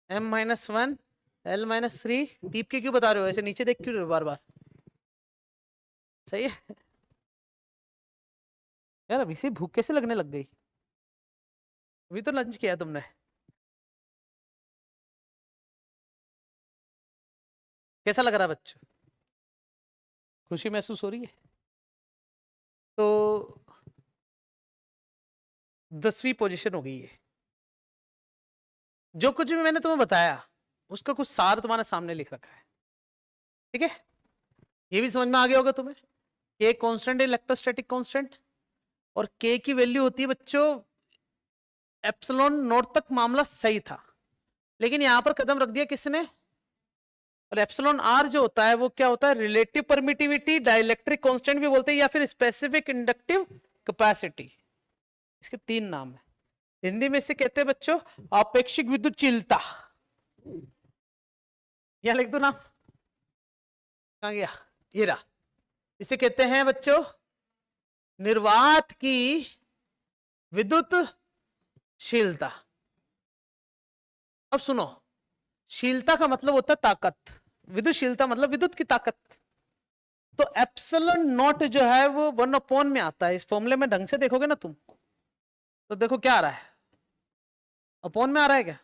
[SPEAKER 1] m-1 L-3, टीप के क्यों बता रहे हो ऐसे, नीचे देख क्यों रहे हो बार बार, सही है यार। अभी से भूख कैसे लगने लग गई, अभी तो लंच किया तुमने। कैसा लग रहा है बच्चों, खुशी महसूस हो रही है। तो 10वीं पोजीशन हो गई है, जो कुछ भी मैंने तुम्हें बताया उसका कुछ सार तुम्हारे सामने लिख रखा है, ठीक है। ये भी समझ में आ गया होगा तुम्हें, के कांस्टेंट इलेक्ट्रोस्टैटिक कांस्टेंट, और के की वैल्यू होती है बच्चों एप्सिलॉन नॉट तक मामला सही था, लेकिन यहां पर कदम रख दिया किसने, और एप्सिलॉन आर जो होता है वो क्या होता है रिलेटिव परमिटिविटी, डाइलेक्ट्रिक कांस्टेंट भी बोलते हैं, या फिर स्पेसिफिक इंडक्टिव कैपेसिटी, इसके 3 नाम है। हिंदी में से कहते हैं बच्चों आपेक्षिक विद्युतशीलता, यहां लिख दो ना, कहां गया, ये रहा। इसे कहते हैं बच्चों निर्वात की विद्युतशीलता। अब सुनो, शीलता का मतलब होता है ताकत, विद्युतशीलता मतलब विद्युत की ताकत। तो एप्सिलॉन नॉट जो है वो 1/, में आता है। इस फॉर्मूले में ढंग से देखोगे ना तुम, तो देखो क्या आ रहा है, अपॉन में आ रहा है क्या।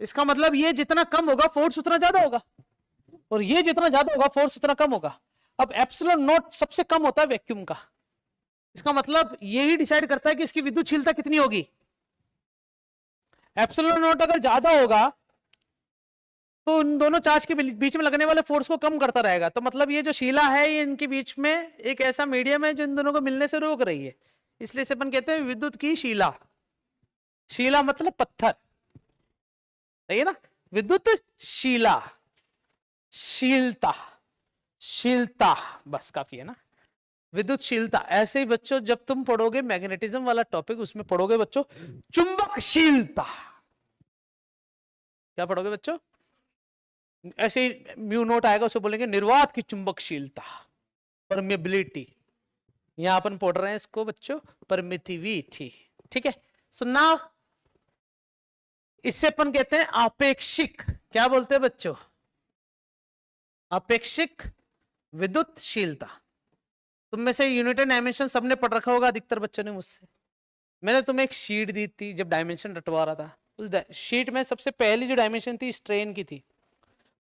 [SPEAKER 1] इसका मतलब ये जितना कम होगा फोर्स उतना ज्यादा होगा, और ये जितना ज्यादा होगा फोर्स उतना कम होगा। अब एप्सिलॉन नॉट सबसे कम होता है वैक्यूम का, इसका मतलब यही डिसाइड करता है कि इसकी विद्युतशीलता कितनी होगी। एप्सिलॉन नॉट अगर ज्यादा होगा तो उन दोनों चार्ज के बीच में लगने वाले फोर्स को कम करता रहेगा। तो मतलब ये जो शिला है ये इनके बीच में एक ऐसा मीडियम है जो इन दोनों को मिलने से रोक रही है, इसलिए इसे अपन कहते हैं विद्युत की शिला। शिला मतलब पत्थर, सही है ना, विद्युत शिला, शीलता, शीलता, बस काफी है ना, विद्युतशीलता। ऐसे ही बच्चों जब तुम पढ़ोगे मैग्नेटिज्म वाला टॉपिक, उसमें पढ़ोगे बच्चों चुंबकशीलता। क्या पढ़ोगे बच्चों, ऐसे ही म्यू नोट आएगा, उसे बोलेंगे निर्वात की चुंबकशीलता, परमिबिलिटी। यहां अपन पढ़ रहे हैं इसको बच्चों परमिटिविटी, ठीक है। सो नाउ इससे अपन कहते हैं आपेक्षिक, क्या बोलते हैं बच्चों, आपेक्षिक विद्युतशीलता। तुम में से यूनिट एंड डायमेंशन सबने पढ़ रखा होगा अधिकतर बच्चों ने मुझसे। मैंने तुम्हें एक शीट दी थी जब डायमेंशन रटवा रहा था, उस शीट में सबसे पहली जो डायमेंशन थी स्ट्रेन की थी।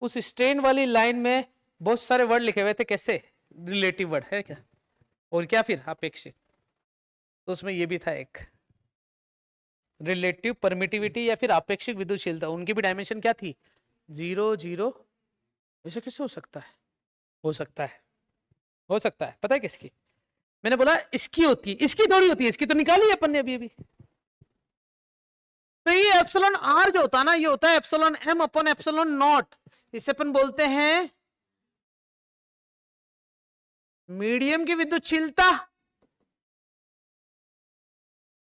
[SPEAKER 1] उस स्ट्रेन वाली लाइन में बहुत सारे वर्ड लिखे हुए थे, कैसे, रिलेटिव वर्ड है क्या, और क्या फिर अपेक्षित। तो उसमें ये भी था एक रिलेटिव परमिटिविटी या फिर अपेक्षिक विद्युतशीलता, उनकी भी डायमेंशन क्या थी, 0 0। ऐसे कैसे हो सकता है, हो सकता है, हो सकता है, पता है किसकी, मैंने बोला इसकी होती है, इसकी थोड़ी होती है, इसकी तो निकाली है अपन ने अभी अभी। तो ये एप्सिलॉन आर जो होता है ना, ये होता है epsilon M upon epsilon naught. इसे अपन बोलते हैं मीडियम की विद्युतशीलता,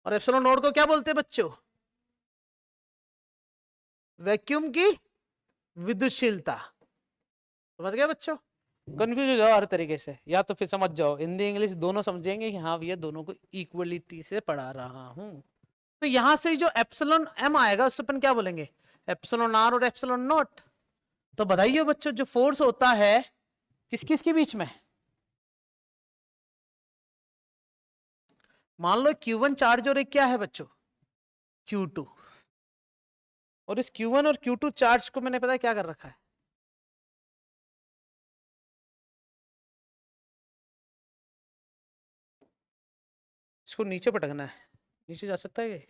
[SPEAKER 1] और एप्सिलॉन नॉट को क्या बोलते हैं बच्चों, वैक्यूम की विद्युतशीलता। समझ गए बच्चों, कंफ्यूज हो जाओ हर तरीके से, या तो फिर समझ जाओ हिंदी इंग्लिश दोनों समझेंगे कि हाँ भैया दोनों को इक्वलिटी से पढ़ा रहा हूं। तो यहां से जो एप्सिलॉन एम आएगा उससे अपन क्या बोलेंगे, एप्सिलॉन आर और एप्सिलॉन नॉट। तो बताइए बच्चों जो फोर्स होता है किस किस के बीच में, मान लो Q1 चार्ज और एक क्या है बच्चों Q2, और इस Q1 और Q2 चार्ज को मैंने पता है क्या कर रखा है, इसको नीचे पटकना है, नीचे जा सकता है ये,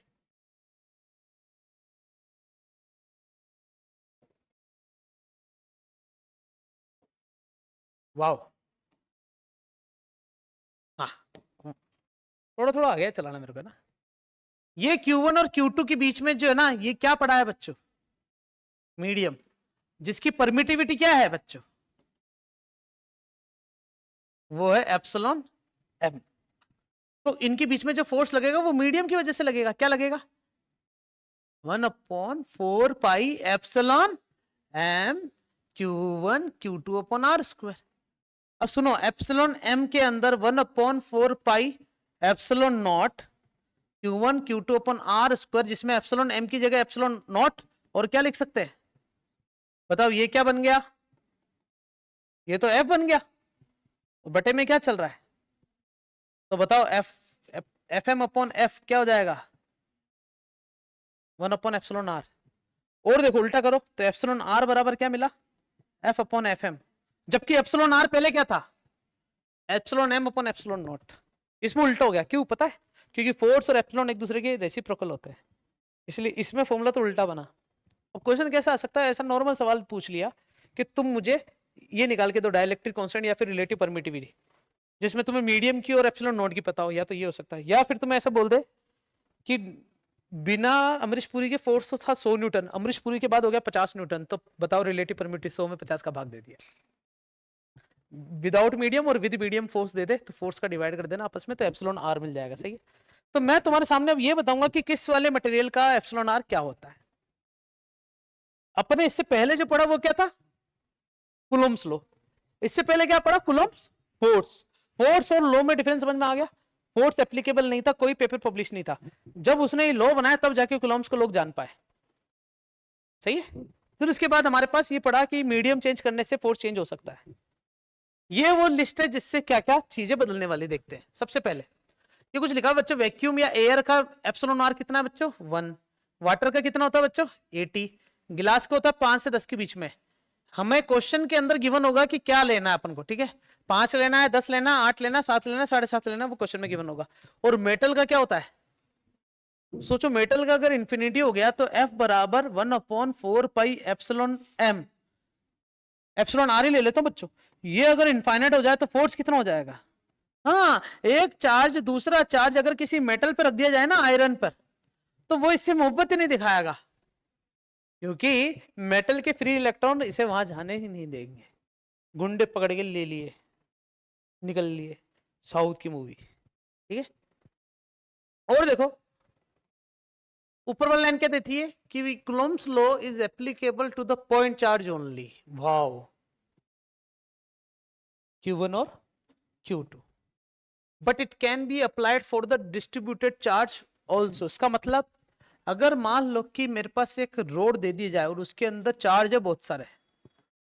[SPEAKER 1] वाओ, हाँ थोड़ा थोड़ा आ गया चलाना मेरे को ना। ये Q1 और Q2 के बीच में जो है ना, ये क्या पड़ा है बच्चों, मीडियम, जिसकी परमिटिविटी क्या है बच्चों, वो है एप्सिलॉन एम। तो इनके बीच में जो फोर्स लगेगा वो मीडियम की वजह से लगेगा, क्या लगेगा, 1/4 pi epsilon m Q1 Q2 upon are square. अब सुनो, एप्सिलॉन एम के अंदर 1/4 pi epsilon naught Q1 Q2 upon are square, जिसमें एप्सिलॉन एम की जगह एप्सिलॉन नॉट, और क्या लिख सकते हैं बताओ, ये क्या बन गया, ये तो एफ बन गया, बटे में क्या चल रहा है, तो बताओ एफ एम अपॉन एफ क्या हो जाएगा, 1/एप्सिलॉन आर। और देखो उल्टा करो तो एप्सिलॉन आर बराबर क्या मिला, एफ अपॉन एफ एम, जबकि एप्सिलॉन आर पहले क्या था, epsilon M upon epsilon naught. इसमें उल्टा हो गया, क्यों पता है, क्योंकि फोर्स और एप्सिलॉन एक दूसरे के रेसिप्रोकल होते हैं, इसलिए इसमें फॉर्मूला तो उल्टा बना। अब क्वेश्चन कैसा आ सकता है, ऐसा नॉर्मल सवाल पूछ लिया कि तुम मुझे ये निकाल के दो डाइलेक्ट्रिक कांस्टेंट या फिर रिलेटिव परमिटिविटी, जिसमें तुम्हें मीडियम की और एप्सिलॉन नॉट की पता हो, या तो ये हो सकता है, या फिर तुम्हें ऐसा बोल दे कि बिना अमरीश पुरी के फोर्स तो था 100 न्यूटन, अमरीश पुरी के बाद हो गया 50 न्यूटन, तो बताओ रिलेटिव परमिटिविटी 100 में 50 का भाग दे दिया। विदाउट मीडियम और विद मीडियम फोर्स दे दे तो फोर्स का डिवाइड कर देना आपस में, तो एप्सिलॉन आर मिल जाएगा, सही है। तो मैं तुम्हारे सामने अब ये बताऊंगा कि किस वाले मटेरियल का एप्सिलॉन आर क्या होता है। अपने इससे पहले जो पढ़ा वो क्या था, कूलम्ब्स लॉ। इससे पहले क्या पढ़ा, कूलम्ब्स फोर्स। फोर्स और लॉ में डिफरेंस समझ में आ गया, फोर्स एप्लीकेबल नहीं था, कोई पेपर पब्लिश नहीं था, जब उसने ये लॉ बनाया तब जाके कूलम्ब्स को लोग जान पाए। सही है। फिर उसके बाद हमारे पास ये पड़ा कि मीडियम चेंज करने से फोर्स चेंज हो सकता है। ये वो लिस्ट है जिससे क्या क्या चीजें बदलने वाली देखते हैं। सबसे पहले ये कुछ लिखा बच्चों, वैक्यूम या एयर का एप्सिलॉन आर कितना है बच्चों 1, वाटर का कितना होता है बच्चों 80, गिलास का होता है 5 से 10 के बीच में। हमें क्वेश्चन के अंदर गिवन होगा कि क्या लेना है अपन को, ठीक है 5 लेना है, 10 लेना, 8 लेना, 7 लेना, 7.5 लेना, वो क्वेश्चन में गिवन होगा। और मेटल का क्या होता है, सोचो मेटल का अगर इंफिनिटी हो गया तो F बराबर 1/4 pi epsilon m, epsilon r ही ले लेता हूं बच्चों। ये अगर इनफाइनाइट हो जाए तो फोर्स कितना हो जाएगा, हाँ एक चार्ज दूसरा चार्ज अगर किसी मेटल पर रख दिया जाए ना, आयरन पर, तो वो इससे मोहब्बत ही नहीं दिखाएगा, क्योंकि मेटल के फ्री इलेक्ट्रॉन इसे वहां जाने ही नहीं देंगे। गुंडे पकड़ के ले लिए, निकल लिए, साउथ की मूवी, ठीक है। और देखो ऊपर वाली लाइन क्या देती है कि Coulomb's law is applicable to the point charge only, wow, Q1 और Q2, but it can be applied for the distributed charge also. इसका मतलब अगर मान लो कि मेरे पास एक रोड दे दी जाए और उसके अंदर चार्ज है बहुत सारे,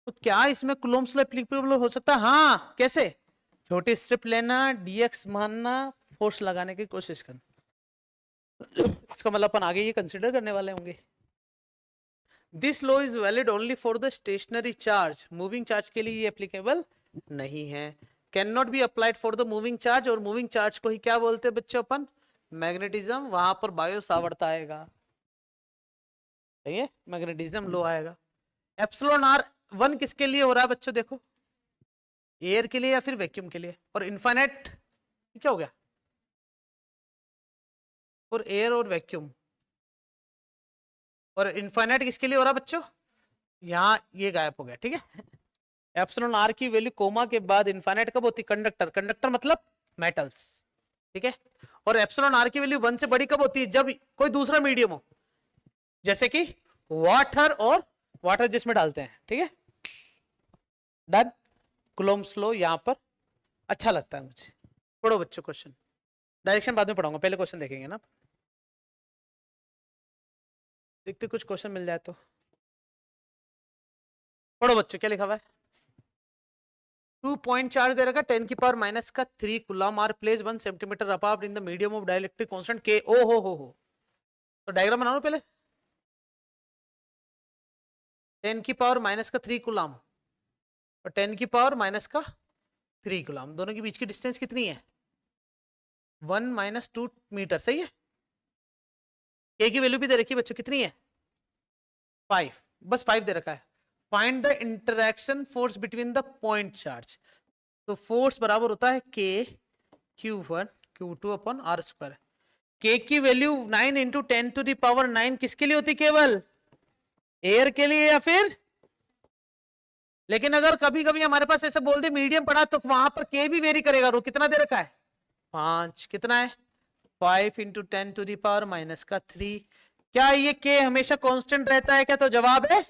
[SPEAKER 1] तो क्या इसमें कूलम्ब्स लॉ एप्लीकेबल हो सकता है, हाँ कैसे, छोटी स्ट्रिप लेना, dx मानना, फोर्स लगाने की कोशिश करना। इसका मतलब अपन आगे ये कंसिडर करने वाले होंगे। This law is valid only for the stationary charge, moving charge के लिए ये एप्लीकेबल नहीं है। Can not be applied for the moving charge, और मूविंग चार्ज को ही क्या बोलते हैं बच्चों अपन, मैग्नेटिज्म, वहां पर बायो सावर्त आएगा, सही है, मैग्नेटिज्म लॉ आएगा। एप्सिलॉन आर 1 किसके लिए हो रहा है बच्चों, देखो एयर के लिए या फिर वैक्यूम के लिए, और इनफाइनाइट क्या हो गया, और एयर और वैक्यूम, और इनफाइनाइट किसके लिए हो रहा है बच्चों, यहां ये गायब हो गया, ठीक है। एप्सिलॉन आर की वैल्यू कोमा के बाद इनफाइनाइट कब होती, कंडक्टर, कंडक्टर मतलब मेटल्स, ठीक है। और एप्सिलॉन आर की वैल्यू 1 से बड़ी कब होती है, जब कोई दूसरा मीडियम हो, जैसे कि वाटर, और वाटर जिसमें डालते हैं, ठीक है, डन। कूलम्ब्स लॉ यहां पर अच्छा लगता है मुझे। पढ़ो बच्चों क्वेश्चन, डायरेक्शन बाद में पढ़ाऊंगा, पहले क्वेश्चन देखेंगे ना, देखते कुछ क्वेश्चन मिल जाए तो। पढ़ो बच्चों क्या लिखा हुआ है, 2 पॉइंट चार्ज दे रखा 10 की पावर माइनस का 3 coulomb are place 1 centimetre apart in the medium of dielectric constant के, ओ हो। तो डायग्राम बना लो पहले, 10 की पावर माइनस का 3 कूलम और 10 की पावर माइनस का 3 कूलम, दोनों के बीच की डिस्टेंस कितनी है 1 - 2 मीटर, सही है। के की वैल्यू भी दे रखी है बच्चों, कितनी है 5, बस 5 दे रखा है। Find the interaction force between the point charge, तो फोर्स बराबर होता है K Q1 Q2 upon R square. K की वैल्यू 9 × 10⁹ किसके लिए होती, केवल एयर के लिए, या फिर, लेकिन अगर कभी कभी हमारे पास ऐसे बोल दे मीडियम पड़ा तो वहां पर K भी वेरी करेगा, रो कितना दे रखा है 5, कितना है 5 × 10⁻³ क्या ये K हमेशा कांस्टेंट रहता है क्या, तो जवाब है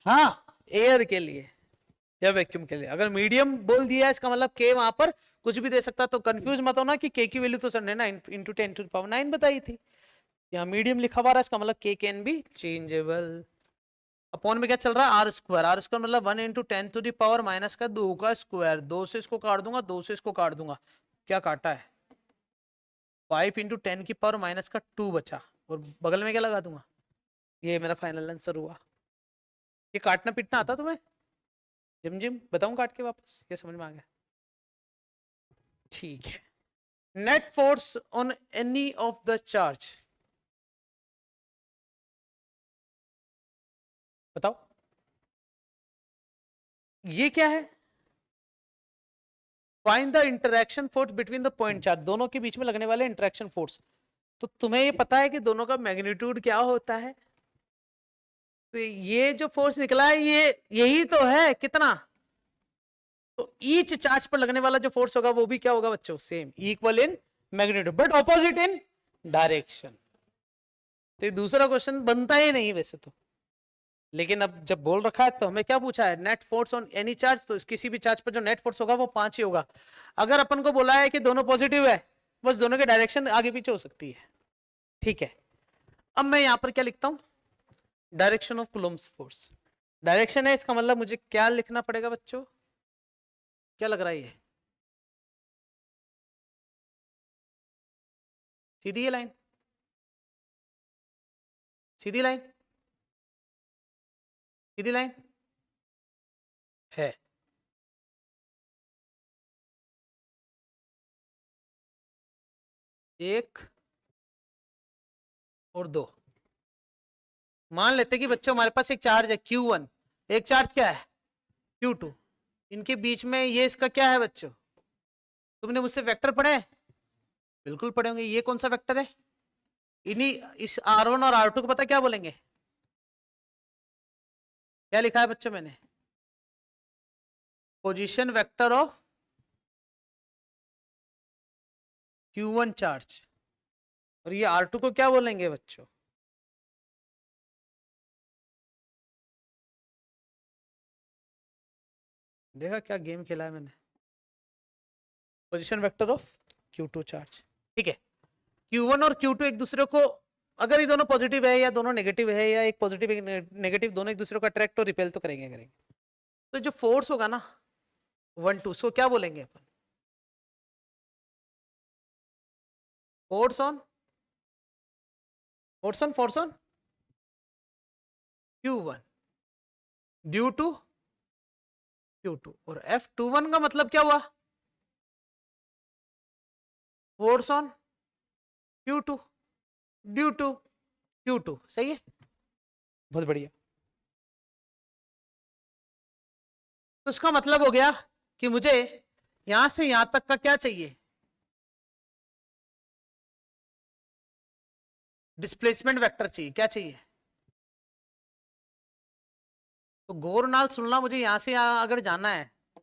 [SPEAKER 1] हाँ, एयर के लिए या वैक्यूम के लिए। अगर मीडियम बोल दिया इसका मतलब K वहां पर कुछ भी दे सकता, तो कंफ्यूज मत होना कि K की वैल्यू तो सर ने 9 × 10⁹ बताई थी, यहाँ मीडियम लिखा हुआ है, इसका मतलब K can be changeable. Upon में क्या चल रहा है R स्क्वायर, R स्क्वायर मतलब 1 × 10⁻² का स्क्वायर, 2 से इसको काट दूंगा, 2 से इसको काट दूंगा, क्या काटा है 5 × 10⁻² बचा, और बगल में क्या लगा दूंगा, ये मेरा फाइनल आंसर हुआ। ये काटना पीटना आता तुम्हें, जिम बताऊं काट के वापस, ये समझ में आ गया, ठीक है। Net force on any of the charge, बताओ ये क्या है, find the interaction force between the point charge, दोनों के बीच में लगने वाले इंटरेक्शन फोर्स। तो तुम्हें ये पता है कि दोनों का मैग्नीट्यूड क्या होता है, तो ये जो फोर्स निकला है ये यही तो है, कितना, तो ईच चार्ज पर लगने वाला जो फोर्स होगा वो भी क्या होगा बच्चों, same, equal in magnitude but opposite in direction. तो ये दूसरा क्वेश्चन बनता ही नहीं वैसे तो, लेकिन अब जब बोल रखा है तो हमें क्या पूछा है, net force on any charge, तो किसी भी चार्ज पर जो नेट फोर्स होगा वो 5 ही होगा। अगर अपन को बोला है कि दोनों पॉजिटिव है, बस दोनों के डायरेक्शन आगे पीछे हो सकती है, ठीक है। अब मैं यहां पर क्या लिखता हूं, direction of Coulomb's force. Direction है, इसका मतलब मुझे क्या लिखना पड़ेगा बच्चों? क्या लग रहा है ये? सीधी है लाइन, सीधी लाइन, सीधी लाइन है। एक और दो। मान लेते कि बच्चों हमारे पास एक चार्ज है Q1, एक चार्ज क्या है Q2, इनके बीच में ये इसका क्या है बच्चों? तुमने मुझसे वेक्टर पढ़े हैं? बिल्कुल पढ़े होंगे। ये कौन सा वेक्टर है? इन्हीं इस R1 और R2 को पता क्या बोलेंगे? क्या लिखा है बच्चों मैंने? Position vector of Q1 charge. और ये R2 को क्या बोलेंगे बच्चों? देखा क्या गेम खेला है मैंने? Position vector of Q2 charge. ठीक है, Q1 और Q2 एक दूसरे को, अगर ये दोनों पॉजिटिव है या दोनों नेगेटिव है या एक पॉजिटिव एक नेगेटिव, दोनों एक दूसरे को अट्रैक्ट और रिपेल तो करेंगे। तो जो फोर्स होगा ना 1 2, सो क्या बोलेंगे अपन? Force on Q1 due to Q2। और F21 का मतलब क्या हुआ? Force on Q2 due to Q2। सही है, बहुत बढ़िया। तो इसका मतलब हो गया कि मुझे यहां से यहां तक का क्या चाहिए? डिस्प्लेसमेंट वेक्टर चाहिए। क्या चाहिए? तो गौर नाल सुनना, मुझे यहां से यहां अगर जाना है तो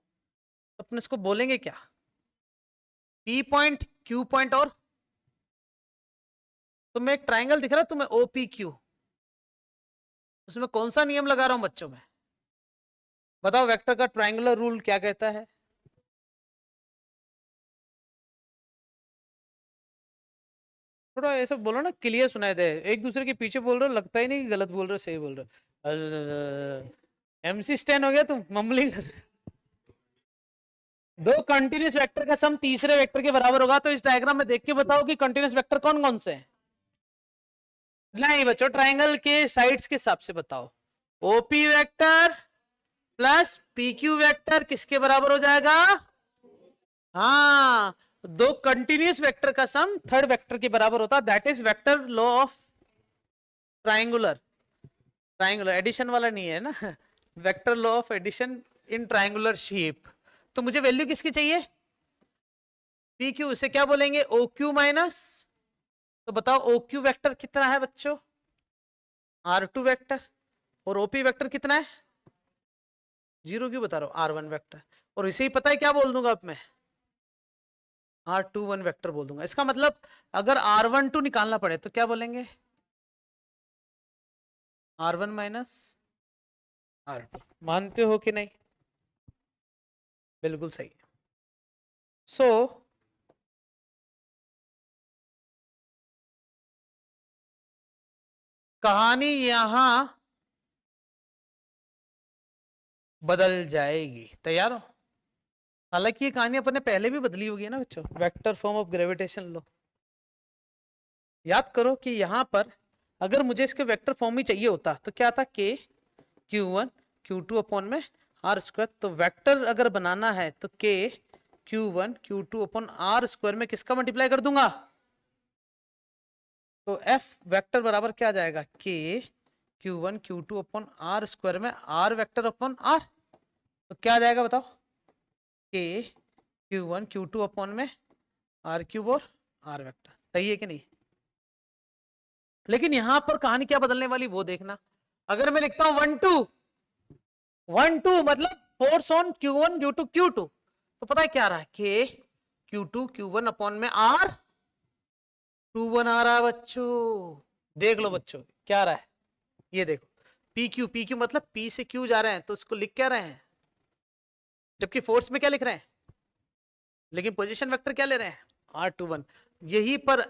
[SPEAKER 1] अपने इसको बोलेंगे क्या? P पॉइंट, Q पॉइंट, और तुम्हें एक ट्राइंगल दिख रहा है तुम्हें OPQ, उसमें कौन सा नियम लगा रहा हूं बच्चों में? बताओ, वेक्टर का ट्राइंगुलर रूल क्या कहता है? थोड़ा ऐसा बोलो ना, क्लियर सुनाई दे। एक दूसरे के पीछे बोल रहे हो, लगता ही नहीं कि गलत बोल रहे हो, सही बोल रहे हो। MC स्टैन हो गया तुम, मम्बलिंग। दो कंटिन्यूस वेक्टर का सम तीसरे वेक्टर के बराबर होगा। तो इस डायग्राम में देख के बताओ कि कंटिन्यूस वेक्टर कौन कौन से हैं? नहीं बच्चों, ट्राइंगल के साइड्स के हिसाब से बताओ। OP vector plus PQ vector किसके बराबर हो जाएगा? हाँ, दो कंटिन्यूस वेक्टर का सम थर्ड वेक्टर के बराबर होता है। That is vector law of triangular. Triangular addition वाला नहीं है ना। Vector law of addition in triangular shape. तो मुझे वैल्यू किसकी चाहिए? PQ। इसे क्या बोलेंगे? OQ minus. तो बताओ OQ वेक्टर कितना है बच्चों? R2 vector. और OP वेक्टर कितना है? 0 क्यों बता रहा हूं? R1 vector. और इसे ही पता है क्या बोल दूंगा अब मैं? R21 वेक्टर बोल दूंगा। इसका मतलब अगर R12 निकालना पड़े तो क्या बोलेंगे? R1 minus R2। मानते हो कि नहीं? बिल्कुल सही है। सो कहानी यहां बदल जाएगी। तैयार हो? हालांकि ये कहानी अपने पहले भी बदली होगी ना बच्चों, वेक्टर फॉर्म ऑफ ग्रेविटेशन लो। याद करो कि यहां पर अगर मुझे इसके वेक्टर फॉर्म ही चाहिए होता तो क्या था? K Q1 Q2 अपॉन में R स्क्वायर। तो वेक्टर अगर बनाना है तो K Q1 Q2 upon R square में किसका मल्टीप्लाई कर दूंगा? तो F वेक्टर बराबर क्या आ जाएगा? K Q1 Q2 upon R square में R वेक्टर अपॉन R। तो क्या आ जाएगा बताओ? K Q1 Q2 अपॉन में R क्यूब और R वेक्टर। सही है कि नहीं? लेकिन यहां पर कहानी क्या बदलने वाली वो देखना। अगर मैं लिखता हूं 1 2 1 2 मतलब force on Q1 due to Q2, तो पता है क्या आ रहा है? K Q2 Q1 अपॉन में R21 आ रहा है बच्चों। देख लो बच्चों क्या आ रहा है, ये देखो। PQ मतलब P से Q जा रहे हैं, तो इसको लिख क्या रहे हैं? जबकि फोर्स में क्या लिख रहे हैं? लेकिन पोजीशन वेक्टर क्या ले रहे हैं? R21। यही पर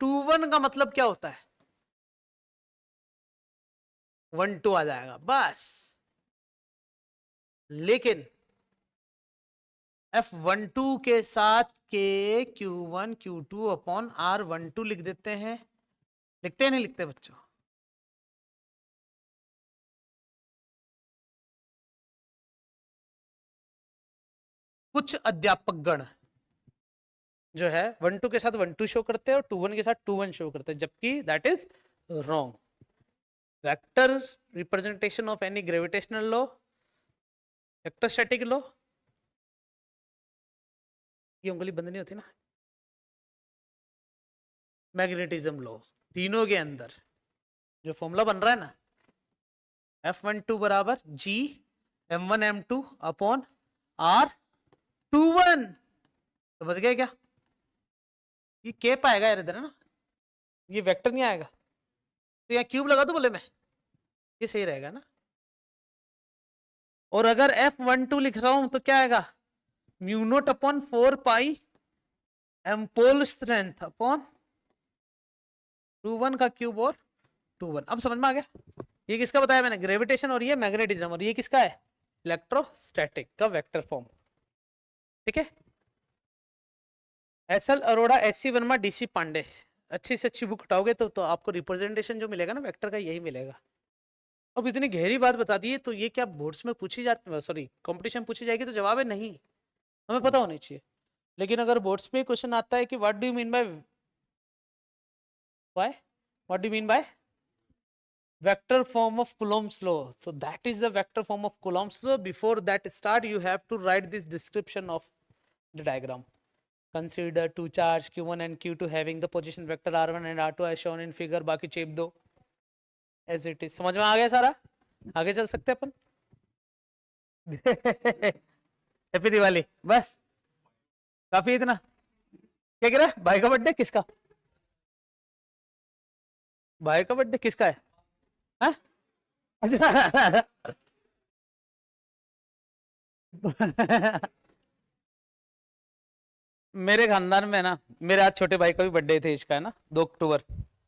[SPEAKER 1] 21 का मतलब क्या होता है? 1 2 आ जाएगा बस। लेकिन F12 के साथ K Q1 Q2 upon R12 लिख देते हैं। लिखते हैं नहीं लिखते बच्चों? कुछ अध्यापक गण जो है 1 2 के साथ 1 2 शो करते हैं और 2 1 के साथ 2 1 शो करते हैं, जबकि that is wrong. Vector representation of any gravitational law, electrostatic law, ये उंगली बंद नहीं होती ना, मैग्नेटिज्म लॉ, तीनों के अंदर जो फॉर्मूला बन रहा है ना, F12 बराबर G M1 M2 upon R21, समझ गए क्या? ये K पाएगा यार इधर, है ना, ये वेक्टर नहीं आएगा, तो यहाँ क्यूब लगा दो बोले मैं, ये सही रहेगा ना। और अगर F12 लिख रहा हूं तो क्या आएगा? म्यू नोट अपॉन 4 पाई एम पोल स्ट्रेंथ अपॉन 2 1 का क्यूब और 2 1। अब समझ में आ गया? ये किसका बताया मैंने? ग्रेविटेशन, और ये मैग्नेटिज्म, और ये किसका है? इलेक्ट्रोस्टैटिक का वेक्टर फॉर्म। ठीक है। S L Arora, S C Verma, DC Pande, अच्छी से अच्छी बुक उठाओगे तो आपको रिप्रेजेंटेशन जो मिलेगा ना वेक्टर का, यही मिलेगा। अब इतनी गहरी बात बता दी है, तो ये क्या बोर्ड्स में पूछी जाती, सॉरी कंपटीशन पूछी जाएगी तो जवाब है नहीं, हमें पता होनी चाहिए। लेकिन अगर बोर्ड्स में क्वेश्चन आता है कि what do you mean by why, what do you mean by vector form of Coulomb's law, so that is the vector form of Coulomb's law. Before that start, you have to write this description of the diagram. Consider two charge Q1 and Q2 having the position vector R1 and R2 as shown in figure. बाकी चेप दो as it is। समझ में आ गया सारा? आगे चल सकते अपन। हैप्पी दिवाली, बस काफी इतना। क्या कह रहा है? भाई का बर्थडे किसका? भाई का बर्थडे किसका है? हाँ? अच्छा मेरे खानदान में ना, मेरे आज छोटे भाई का भी बर्थडे थे, इसका है ना 2 अक्टूबर,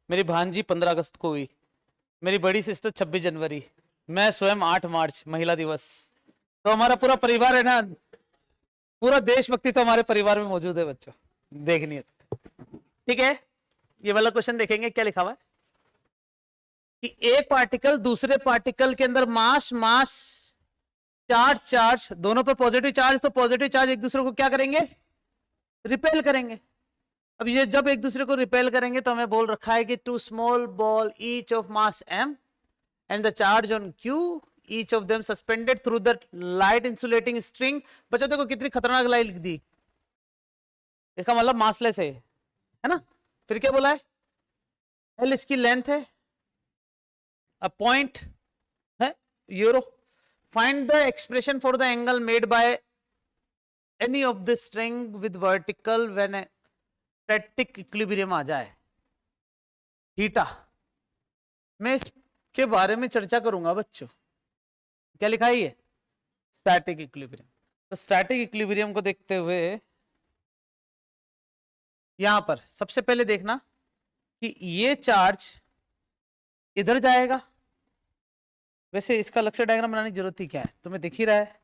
[SPEAKER 1] मेरी भांजी 15 अगस्त को हुई, मेरी बड़ी सिस्टर 26 जनवरी, मैं स्वयं 8 मार्च महिला दिवस। तो हमारा पूरा परिवार है ना, पूरा देशभक्ति तो हमारे परिवार में मौजूद है बच्चों, देखनी है तो। ठीक है, ये वाला क्वेश्चन देखेंगे क्या लिखा हुआ है कि एक पार्टिकल दूसरे पार्टिकल के अंदर मास मास चार्ज चार्ज दोनों पर पॉजिटिव चार्ज, तो पॉजिटिव चार्ज एक दूसरे को क्या करेंगे? रिपेल करेंगे। अब ये जब एक दूसरे को रिपेल करेंगे तो हमें बोल रखा है कि two small ball each of mass m and the charge on q each of them suspended through the light insulating string. बच्चों देखो कितनी खतरनाक लाइन लिख दी, इसका मतलब मासलेस है ना। फिर क्या बोला है? l इसकी लेंथ है, a point है euro, find the expression for the angle made by any of the string with vertical when a static equilibrium आ जाए, थीटा। मैं इसके बारे में चर्चा करूंगा बच्चों। क्या लिखा है ये? Static equilibrium. तो स्टैटिक इक्विलिब्रियम को देखते हुए यहां पर सबसे पहले देखना कि ये चार्ज इधर जाएगा। वैसे इसका अलग से डायग्राम बनाने की जरूरत ही क्या है, तुम्हें दिख ही रहा है,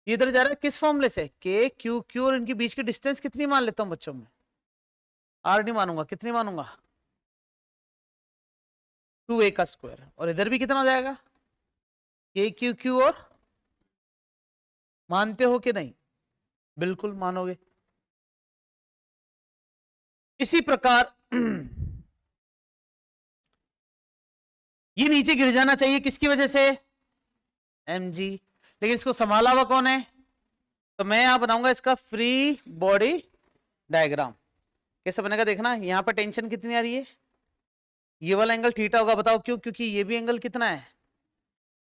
[SPEAKER 1] ये इधर जा रहा है किस फॉर्मूले से? के क्यू क्यू, और इनके बीच की डिस्टेंस कितनी मान लेता हूं बच्चों में? आर नहीं मानूंगा, कितनी मानूंगा? 2a का स्क्वायर। और इधर भी कितना हो जाएगा? के क्यू क्यू, और मानते हो कि नहीं? बिल्कुल मानोगे। इसी प्रकार ये नीचे गिर जाना चाहिए, किसकी वजह से? mg। लेकिन इसको संभाला हुआ कौन है? तो मैं यहां बनाऊंगा इसका फ्री बॉडी डायग्राम। कैसे बनेगा देखना। यहां पर टेंशन कितनी आ रही है? ये वाला एंगल थीटा होगा। बताओ क्यों? क्योंकि ये भी एंगल कितना है?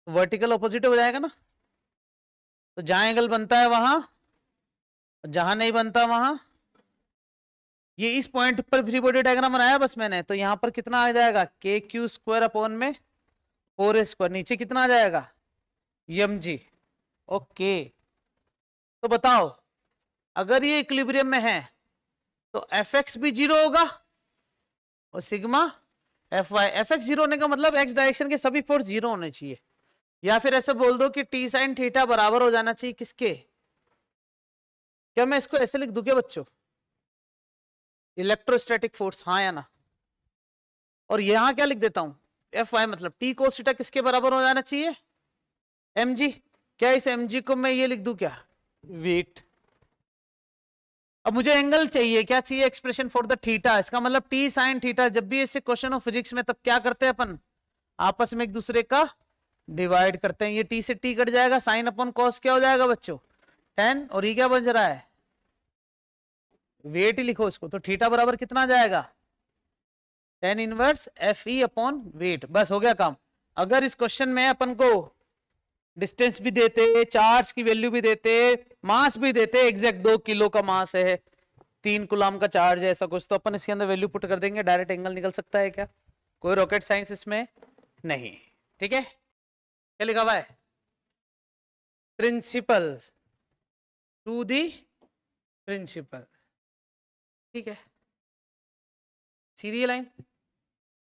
[SPEAKER 1] वर्टिकल ऑपोजिट हो जाएगा ना। तो जहां एंगल बनता है वहां, जहां नहीं बनता वहां। ये इस पॉइंट पर फ्री बॉडी डायग्राम बनाया बस मैंने, तो यहां पर कितना आ जाएगा? के क्यू स्क्वायर अपॉन में 4a स्क्वायर। नीचे कितना आ जाएगा? mg। ओके, तो बताओ अगर ये इक्विलिब्रियम में है तो fx भी 0 होगा और sigma F Y F X zero होने का मतलब एक्स डायरेक्शन के सभी फोर्स जीरो होने चाहिए, या फिर ऐसे बोल दो कि टी साइन थीटा बराबर हो जाना चाहिए किसके, क्या मैं इसको ऐसे लिख दूं क्या बच्चों, इलेक्ट्रोस्टैटिक फोर्स, हाँ या ना। और यहां क्या लिख देता हूं, एफ वाई मतलब टी कोस थीटा किसके बराबर हो जाना चाहिए, एम जी। क्या इस एम जी को मैं ये लिख दूं क्या, वेट। अब मुझे एंगल चाहिए, क्या चाहिए, एक्सप्रेशन फॉर द थीटा, इसका मतलब टी साइन थीटा। जब भी ऐसे क्वेश्चन ऑफ फिजिक्स में तब क्या करते हैं अपन, आपस में एक दूसरे का डिवाइड करते हैं। ये टी से टी कट जाएगा, साइन अपॉन कॉस क्या हो जाएगा बच्चों, टेन, और ये क्या बन रहा है, वेट ही लिखो इसको, तो थीटा बराबर कितना आ जाएगा, tan inverse F E upon weight, बस हो गया काम। अगर इस क्वेश्चन में अपन को डिस्टेंस भी देते, चार्ज की वैल्यू भी देते, मास भी देते, एग्जैक्ट 2 किलो का मास है, 3 कूलम का चार्ज है, ऐसा कुछ, तो अपन इसके अंदर वैल्यू पुट कर देंगे, डायरेक्ट एंगल निकल सकता है क्या, कोई रॉकेट साइंस इसमें नहीं। ठीक है, क्या लिखा हुआ है, प्रिंसिपल टू दी प्रिंसिपल। ठीक है, सीधी लाइन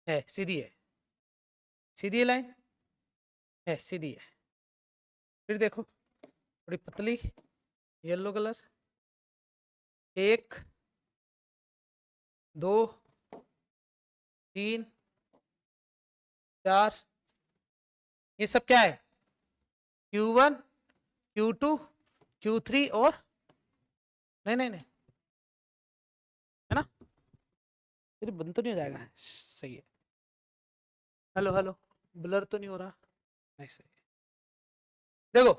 [SPEAKER 1] है, सीधी है, सीधी लाइन है, सीधी है। फिर देखो थोड़ी पतली, येलो कलर, 1 2 3 4, ये सब क्या है, Q1 Q2 Q3 और नहीं नहीं नहीं, है ना, फिर बंद तो नहीं हो जाएगा, सही है। हेलो हेलो, ब्लर तो नहीं हो रहा, नहीं सही है। देखो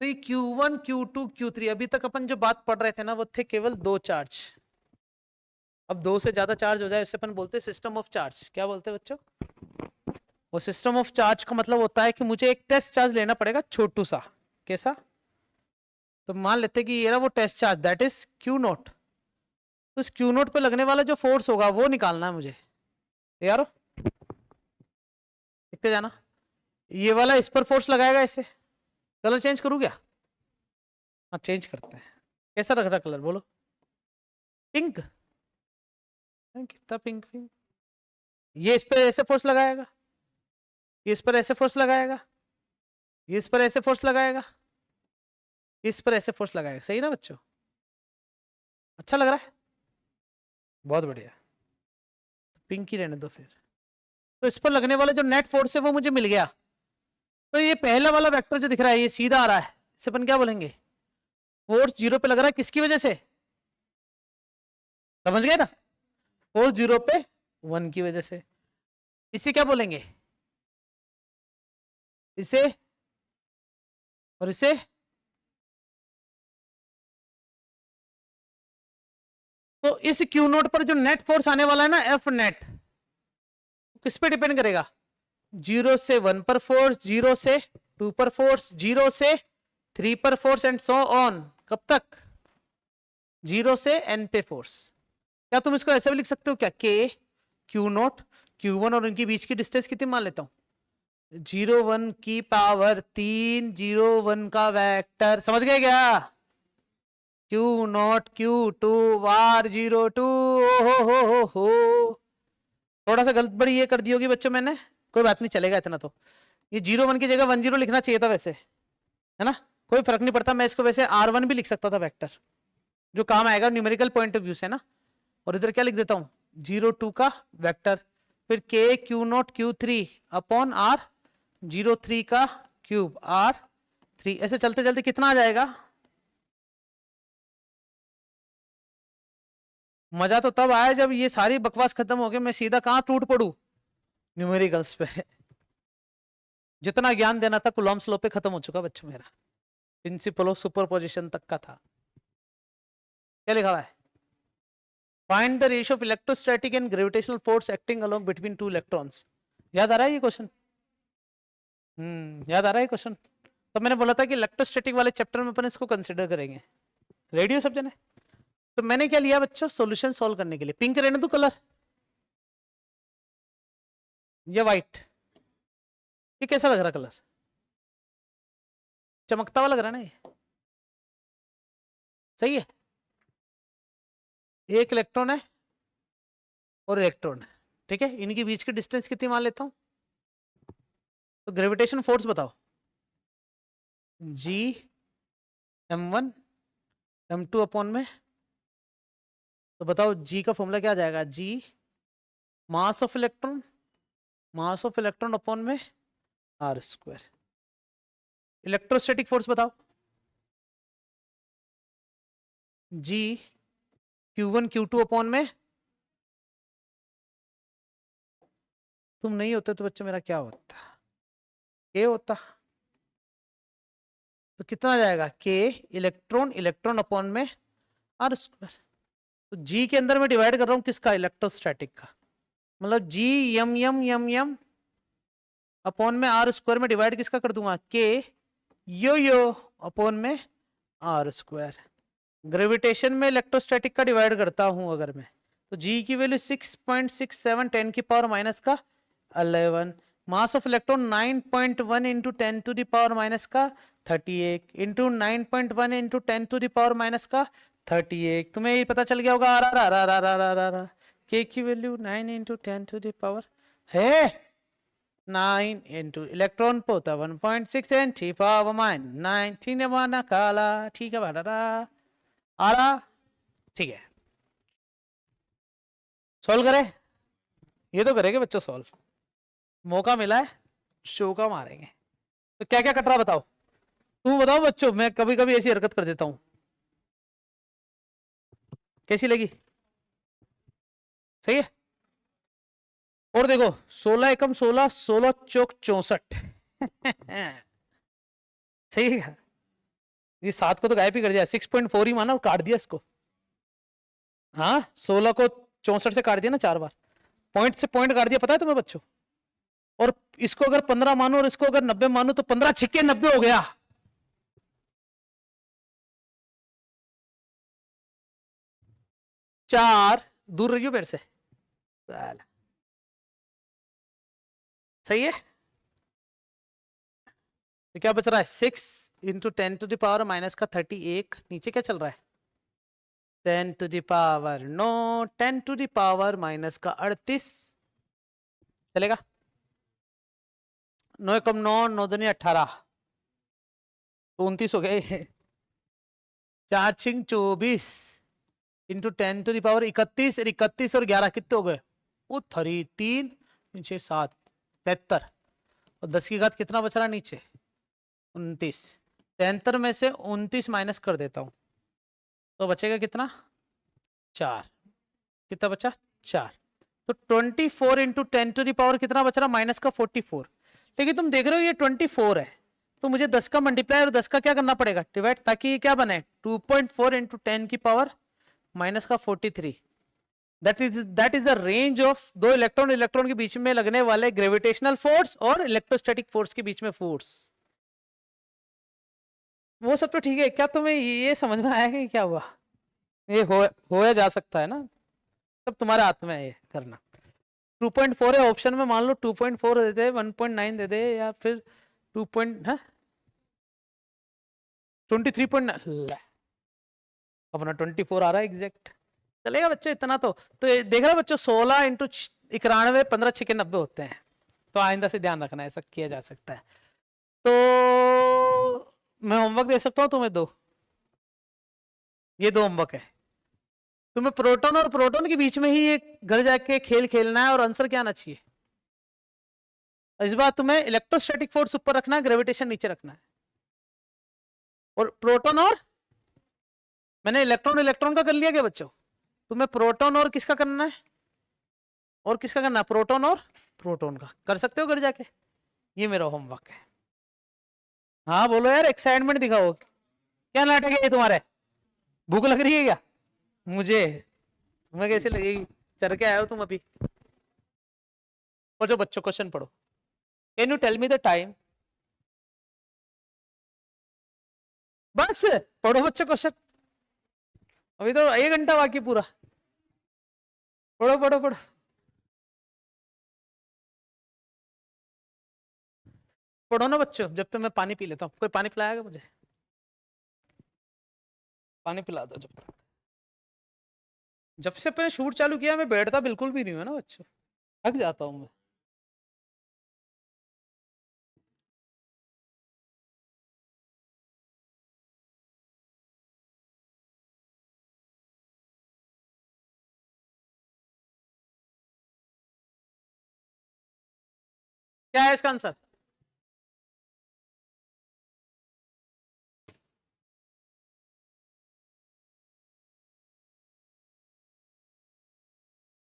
[SPEAKER 1] तो ये Q1 Q2 Q3, अभी तक अपन जो बात पढ़ रहे थे ना वो थे केवल 2 चार्ज। अब 2 से ज्यादा चार्ज हो जाए इससे अपन बोलते हैं सिस्टम ऑफ चार्ज। क्या बोलते हैं बच्चों, वो सिस्टम ऑफ चार्ज का मतलब होता है कि मुझे एक टेस्ट चार्ज लेना पड़ेगा छोटू सा, कैसा, तो मान लेते कि ये रहा वो test charge, that is Q naught. तो इस क्यू नोट पे लगने वाला जो फोर्स होगा वो निकालना है मुझे यारो, देखते जाना। ये वाला इस पर फोर्स लगाएगा, ऐसे कलर चेंज करूँ क्या, हाँ चेंज करते हैं, कैसा रख रहा कलर बोलो, पिंक, कितना पिंक पिंक। ये इस पर ऐसे फोर्स लगाएगा, ये इस पर ऐसे फोर्स लगाएगा, ये इस पर ऐसे फोर्स लगाएगा, इस पर ऐसे फोर्स लगाएगा, सही ना बच्चों, अच्छा लग रहा है, बहुत बढ़िया, पिंक ही रहने दो फिर। तो इस पर लगने वाला जो नेट फोर्स है वो मुझे मिल गया। तो ये पहला वाला वेक्टर जो दिख रहा है ये सीधा आ रहा है, इसे अपन क्या बोलेंगे, फोर्स जीरो पे लग रहा है, किसकी वजह से, समझ गए ना, फोर्स जीरो पे 1 की वजह से। इसे क्या बोलेंगे, इसे और इसे, तो इस क्यू नोट पर जो नेट फोर्स आने वाला है ना एफ नेट, किस पे डिपेंड करेगा, 0 से 1 पर फोर्स, 0 से 2 पर फोर्स, 0 से 3 पर फोर्स एंड सो ऑन, कब तक, 0 से n पे फोर्स। क्या तुम इसको ऐसे भी लिख सकते हो क्या, के क्यू नोट Q1 और उनके बीच की डिस्टेंस कितनी मान लेता हूं, 0 1 की पावर 3, 0 1 का वेक्टर, समझ गए क्या, क्यू नॉट Q2 वार 0 2, हो थोड़ा सा गलत ये कर दी होगी बच्चों मैंने, कोई बात नहीं चलेगा इतना तो। ये 0 1 की जगह 1 0 लिखना चाहिए था वैसे, है ना, कोई फर्क नहीं पड़ता, मैं इसको वैसे R1 भी लिख सकता था वेक्टर, जो काम आएगा न्यूमेरिकल पॉइंट ऑफ व्यू से ना। और इधर क्या लिख देता हूं, 0 2 का वेक्टर, फिर K Q0 Q3 upon R 0 3 का क्यूब R3, ऐसे चलते चलते कितना आ जाएगा। मजा तो तब आया जब ये सारी बकवास खत्म हो गई, मैं सीधा कहां टूट पड़ू, न्यूमेरिकल्स पे। जितना ज्ञान देना था कूलॉम्स लॉ पे खत्म हो चुका बच्चों मेरा, प्रिंसिपल ऑफ सुपरपोजिशन तक का था। क्या लिखा हुआ है, find the ratio of electrostatic and gravitational force acting along between 2 electrons. याद आ रहा है ये क्वेश्चन, याद आ रहा है क्वेश्चन। तो मैंने बोला था कि इलेक्ट्रोस्टैटिक वाले चैप्टर में अपन इसको कंसिडर करेंगे, रेडियो सब जने। तो मैंने क्या लिया बच्चों, सॉल्यूशन सॉल्व करने के लिए, पिंक रहने दो कलर या व्हाइट, ये कैसा लग रहा कलर, चमकता हुआ लग रहा है ना ये, सही है, एक इलेक्ट्रॉन है और इलेक्ट्रॉन है, ठीक है, इनके बीच की डिस्टेंस कितनी मान लेता हूं, तो ग्रेविटेशन फोर्स बताओ, जी m1 m2 अपॉन में, तो बताओ जी का फॉर्मूला क्या आ जाएगा, जी मास ऑफ इलेक्ट्रॉन अपॉन में आर स्क्वायर। इलेक्ट्रोस्टैटिक फोर्स बताओ, जी Q1 Q2 अपॉन में, तुम नहीं होते तो बच्चे मेरा क्या होता, के होता, तो कितना आ जाएगा, के इलेक्ट्रॉन अपॉन में आर स्क्वायर। तो जी के अंदर मैं डिवाइड कर रहा हूं किसका, इलेक्ट्रोस्टैटिक का, मतलब जी यम अपॉन में आर स्क्वायर में डिवाइड किसका कर दूंगा, के यो अपॉन में आर स्क्वायर। ग्रेविटेशन में इलेक्ट्रोस्टैटिक का डिवाइड करता हूं अगर मैं, तो जी की वैल्यू 6.67 10 की पावर माइनस का 11, mass of electron 9.1 into 10 to the power minus का 38 into 9.1 into 10 to the power minus का 38। तुम्हें ये पता चल गया होगा आ के की value 9 into 10 to the power है 9 इंटू इलेक्ट्रॉन पे होता 1.6 एंड टी पावर माइनस 19 माना काला, ठीक है बारा आ रहा, ठीक है। सॉल्व करें, ये तो करेंगे बच्चों सॉल्व, मौका मिला है शो का मारेंगे। तो क्या क्या कट रहा बताओ, तुम बताओ बच्चों, मैं कभी कभी ऐसी हरकत कर देता हूं, कैसी लगी, सही है। और देखो 16 एकम 16 16 चौक 64 सही है, ये 7 को तो गायब ही कर दिया, 6.4 ही माना और काट दिया इसको, हाँ 16 को 64 से काट दिया ना 4 बार, पॉइंट से पॉइंट काट दिया, पता है तुम्हें बच्चों। और इसको अगर 15 मानो और इसको अगर 90 मानो तो 15 छिक्के 90 हो गया, चार दूर रहियो मेरे से, सही है। तो क्या बच रहा है, 6 into 10 to the power minus का 31, नीचे क्या चल रहा है 10 to the power 9 10 to the power minus का 38, चलेगा। 9 एकम 9 9 दूनी 18 तो 29 हो गए, 4 छिंग 24 इंटू 10 टू द पावर 31, 31 और 11 कितने हो गए, वो 3 3 6 7 73, और 10 की घात कितना बच रहा है नीचे 29, 73 में से 29 माइनस कर देता हूं तो बचेगा कितना 4, कितना बचा 4, तो 24 इंटू 10 टू द पावर कितना बच रहा माइनस का 44। लेकिन तुम देख रहे हो ये 24 है, तो मुझे 10 का मल्टीप्लाई और 10 का क्या करना पड़ेगा डिवाइड, ताकि ये क्या बने 2.4 इंटू 10 की पावर माइनस का 43। That is the range of दो इलेक्ट्रॉन के बीच में लगने वाले ग्रेविटेशनल फोर्स और इलेक्ट्रोस्टैटिक फोर्स के बीच में फोर्स। वो सब तो ठीक है, क्या तुम्हें ये समझ में आया कि क्या हुआ, ये होया जा सकता है ना, सब तुम्हारे हाथ में है ये करना। 2.4 है ऑप्शन में, मान लो 2.4 दे दे 1.9 दे दे या फिर 2. 23.9 अपना 24 आ रहा है एग्जैक्ट, चलेगा बच्चों इतना तो ये देख रहे बच्चों 16 इंटू 91 15 6 90 होते हैं, तो आइंदा से ध्यान रखना ऐसा किया जा सकता है। तो मैं होमवर्क दे सकता हूँ तुम्हें 2, ये 2 होमवर्क है, तुम्हें प्रोटॉन और प्रोटॉन के बीच में ही एक घर जाके खेल खेलना है और आंसर क्या आना चाहिए। इस बार तुम्हें इलेक्ट्रोस्टैटिक फोर्स ऊपर रखना है, ग्रेविटेशन नीचे रखना है, और प्रोटॉन और मैंने इलेक्ट्रॉन का कर लिया क्या बच्चों, तुम्हें प्रोटॉन और किसका करना है, और किसका करना है प्रोटॉन और प्रोटॉन का कर सकते हो घर जाके, ये मेरा होमवर्क है। हाँ बोलो यार, एक्साइटमेंट दिखाओ, क्या नाटक है ये तुम्हारे, भूख लग रही है क्या मुझे, तुम्हें कैसे लगेगी, चढ़ के आए हो तुम अभी। और जो बच्चों क्वेश्चन पढ़ो, can you tell me the time, बस पढ़ो बच्चों क्वेश्चन, अभी तो 1 घंटा बाकी पूरा, पढ़ो पढ़ो पढ़ो। पढ़ो ना बच्चों, जब तक मैं पानी पी लेता हूँ, कोई पानी पिलाएगा मुझे, पानी पिला दो। जब से अपने शूट चालू किया मैं बैठता बिल्कुल भी नहीं हूँ ना बच्चों, थक जाता हूं मैं। क्या है इसका answer?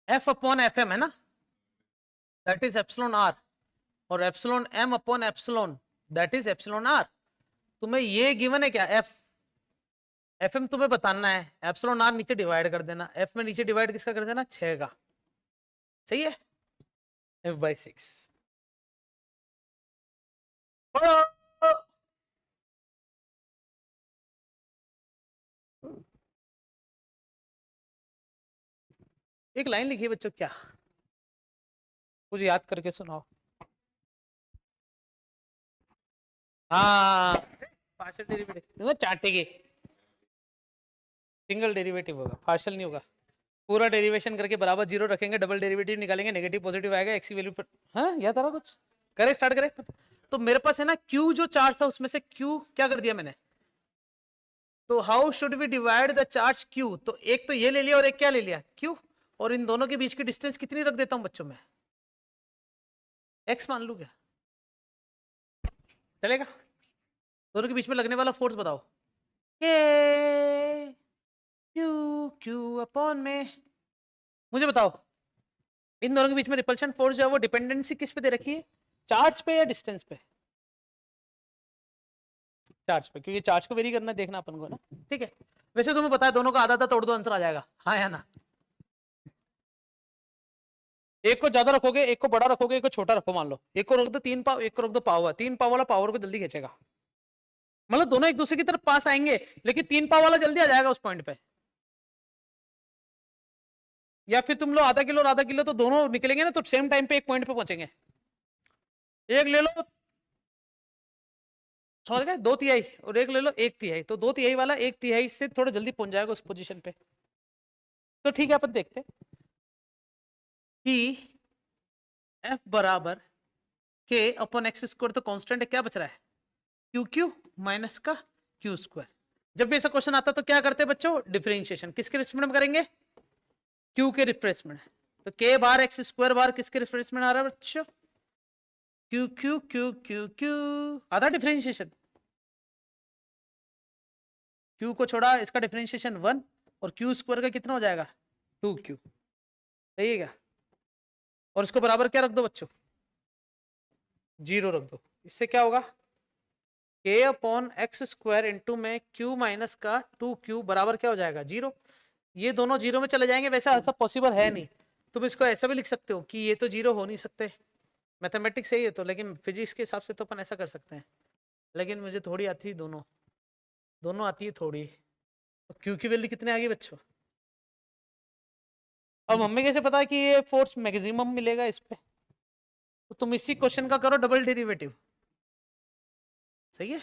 [SPEAKER 1] F upon F M है ना, दैट इज एप्सिलॉन आर, और epsilon M upon epsilon that is epsilon R. तुम्हें ये गिवन है क्या, एफ एफ एम तुम्हें बताना है, एप्सिलॉन आर नीचे डिवाइड कर देना, एफ में नीचे डिवाइड किसका कर देना, 6 का। सही है, एफ बाई 6। एक लाइन लिखी है बच्चों, क्या कुछ याद करके सुनाओ। हाँ, पार्शियल डेरिवेटिव चाटेगे, सिंगल डेरिवेटिव होगा, पार्शियल नहीं होगा। पूरा डेरिवेशन करके बराबर जीरो रखेंगे, डबल डेरिवेटिव निकालेंगे, नेगेटिव पॉजिटिव आएगा, एक्स की वैल्यू पर। हाँ याद आ रहा कुछ, करे स्टार्ट करे। तो मेरे पास है ना क्यू जो चार्ज था उसमें से क्यू क्या कर दिया मैंने, तो how should we divide the charge Q, तो एक तो ये ले लिया और एक क्या ले लिया, क्यू, और इन दोनों के बीच की डिस्टेंस कितनी रख देता हूं बच्चों में, एक्स मान लू क्या, चलेगा? दोनों के बीच में लगने वाला फोर्स बताओ, के क्यू क्यू अपॉन में। मुझे बताओ इन दोनों के बीच में रिपल्शन फोर्स जो है वो डिपेंडेंसी किस पे दे रखी है, चार्ज पे या डिस्टेंस पे, चार्ज पे, क्योंकि चार्ज को वेरी करना देखना अपन को ना। ठीक है, वैसे तुम्हें पता है दोनों का आधा आधा तोड़ दो आंसर आ जाएगा, हाँ या ना? एक को ज्यादा रखोगे, एक को बड़ा रखोगे, एक को छोटा रखो, मान लो एक को रख दो 3 पाव, एक को रख दो पावर, 3 पाव वाला पावर को जल्दी खींचेगा, मतलब दोनों एक दूसरे की तरफ पास आएंगे, लेकिन 3 पाव वाला जल्दी आ जाएगा उस पॉइंट पे। या फिर तुम लो आधा किलो और आधा किलो, तो दोनों निकलेंगे ना तो सेम टाइम पे एक पॉइंट पे पहुंचेंगे। एक ले लो, समझ गए, 2/3, और एक ले लो 1/3, तो 2/3 वाला 1/3 से थोड़ा जल्दी पहुंच जाएगा उस पोजीशन पे। तो ठीक है, अपन देखते हैं कि एफ बराबर के अपॉन एक्स स्क्वायर, तो कांस्टेंट है, क्या बच रहा है, क्यू क्यू माइनस का क्यू स्क्वायर। जब भी ऐसा क्वेश्चन आता तो क्या करते हैं बच्चों, डिफरेंशिएशन किसके रिस्पेक्ट में करेंगे, क्यू के रिप्लेसमेंट। तो के बार एक्स स्क्वायर बार किसके रिप्लेसमेंट आ रहा है बच्चों, Q Q Q Q Q, आधा डिफरेंशिएशन, क्यू को छोड़ा इसका डिफरेंशिएशन 1, और क्यू स्क्वायर का कितना हो जाएगा 2q, सही है क्या? और इसको बराबर क्या रख दो बच्चों, 0 रख दो। इससे क्या होगा, के अपॉन एक्स स्क्वायर इंटू में क्यू माइनस का 2q बराबर क्या हो जाएगा 0। ये दोनों 0 में चले जाएंगे, वैसे ऐसा पॉसिबल है नहीं, तुम इसको ऐसा भी लिख सकते हो कि ये तो 0 हो नहीं सकते, मैथमेटिक्स सही है तो, लेकिन फिजिक्स के हिसाब से तो अपन ऐसा कर सकते हैं, लेकिन मुझे थोड़ी आती है, दोनों दोनों आती है थोड़ी। तो क्यू की वैल्यू कितने आ गई बच्चों, अब हमें कैसे पता है कि ये फोर्स मैक्सिमम मिलेगा इस पे, तो तुम इसी क्वेश्चन का करो डबल डेरिवेटिव, सही है?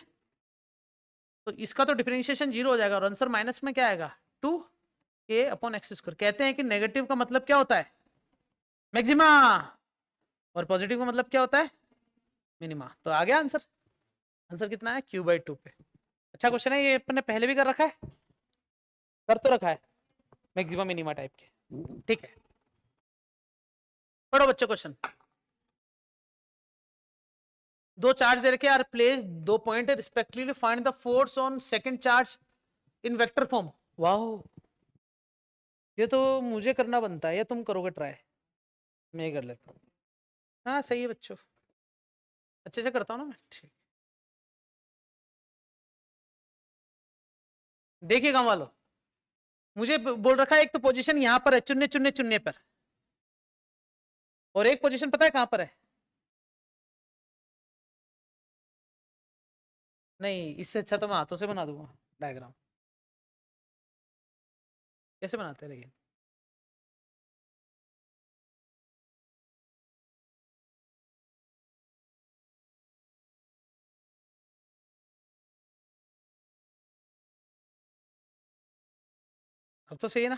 [SPEAKER 1] तो इसका तो डिफरेंशिएशन 0 हो जाएगा, और आंसर माइनस में क्या आएगा 2 a अपॉन एक्स स्क्वायर। कहते हैं कि नेगेटिव का मतलब क्या होता है, मैक्सिमा, और पॉजिटिव का मतलब क्या होता है, मिनिमा। तो आ गया आंसर, आंसर कितना है q/2 पे। अच्छा क्वेश्चन है ये, अपन ने पहले भी कर रखा है, कर तो रखा है, मैक्सिमा मिनिमा टाइप के। ठीक है, पढ़ो बच्चों क्वेश्चन। दो चार्ज दे रखे आर प्लेस, दो point respectively, find the force on second charge in vector form. वाह, ये तो मुझे करना बनता है, या तुम करोगे ट्राई, मैं ही कर लेता हूँ। हाँ सही है बच्चों, अच्छे से करता हूँ ना मैं, ठीक। देखिए गाँव वालों, मुझे बोल रखा है एक तो पोजीशन यहाँ पर है, चुनने चुनने चुनने पर, और एक पोजीशन पता है कहाँ पर है, नहीं इससे अच्छा तो मैं हाथों से बना दूंगा डायग्राम। कैसे बनाते हैं लेकिन, अब तो सही है ना?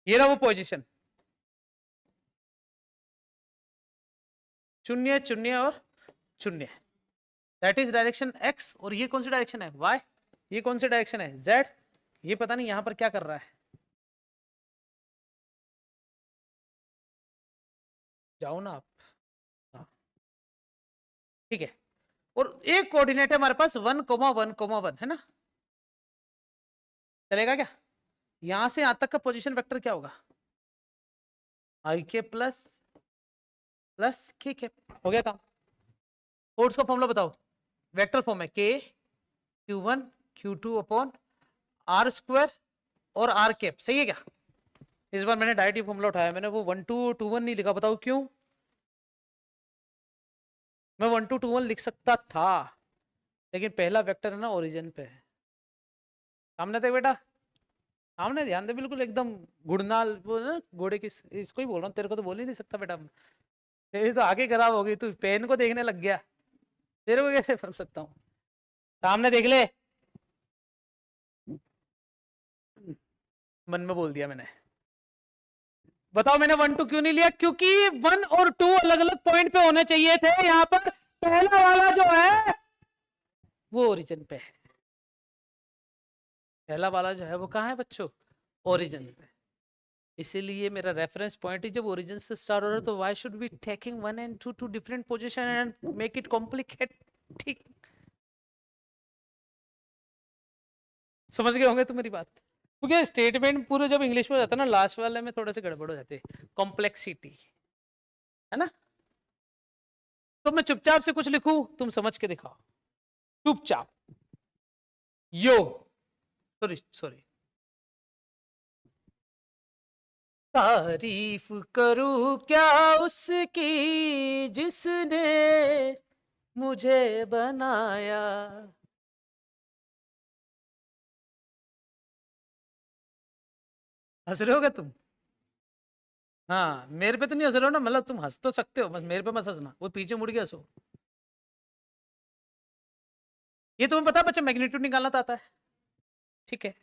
[SPEAKER 1] ये रहा वो पोजीशन, शून्य शून्य और शून्य, दैट इज डायरेक्शन एक्स। और ये कौन सी डायरेक्शन है, वाई। ये कौन सी डायरेक्शन है, जेड। ये पता नहीं यहां पर क्या कर रहा है, जाओ ना आप। हाँ, ठीक है। और एक कोऑर्डिनेट है हमारे पास 1,1,1 है ना, चलेगा क्या। यहां से यहां तक का पोजीशन वेक्टर क्या होगा, आई के प्लस प्लस के के, हो गया काम। फोर्स का फॉर्मूला बताओ, वेक्टर फॉर्म है के Q1 Q2 upon are square और आर कैप, सही है क्या। इस बार मैंने डायरेक्ट फॉर्मूला उठाया, मैंने वो 1221 नहीं लिखा, बताओ क्यों। मैं 1221 लिख सकता था, लेकिन पहला वेक्टर है ना ओरिजिन पे है। सामने थे बेटा, सामने ध्यान दे, बिल्कुल एकदम गुड़नाल, वो ना घोड़े की, इसको ही बोल रहा हूँ, तेरे को तो बोल ही नहीं सकता बेटा। तेरी तो आगे खराब हो गई, तू पेन को देखने लग गया, तेरे को कैसे बोल सकता हूँ। सामने देख ले, मन में बोल दिया मैंने। बताओ मैंने 1 2 क्यों नहीं लिया, क्योंकि 1 और 2 अलग अलग पॉइंट पे होने चाहिए थे। यहां पर पहला वाला जो है वो ओरिजिन पे है, पहला वाला जो है वो कहाँ है बच्चों, ओरिजिन पे। इसीलिए मेरा रेफरेंस पॉइंट ही जब ओरिजिन से स्टार्ट हो रहा है, तो why should be taking 1 and 2 to different position and make it complicate. ठीक, समझ गए होंगे तुम मेरी बात, क्योंकि स्टेटमेंट पूरे जब इंग्लिश में हो जाता है ना, लास्ट वाले में थोड़े से गड़बड़ हो जाते हैं, कॉम्प्लेक्सिटी, है ना। तो मैं चुपचाप से कुछ लिखूं, तुम समझ के दिखाओ, चुपचाप। यो, सॉरी सॉरी, तारीफ करूं क्या उसकी जिसने मुझे बनाया। हंस रहे हो क्या तुम, हाँ मेरे पे तो नहीं हंस रहे हो ना, मतलब तुम हंस तो सकते हो, बस मेरे पे मत हंसना, वो पीछे मुड़ के हंसो। ये तुम्हें पता है बच्चा, मैग्नीट्यूड निकालना तो आता है, ठीक है।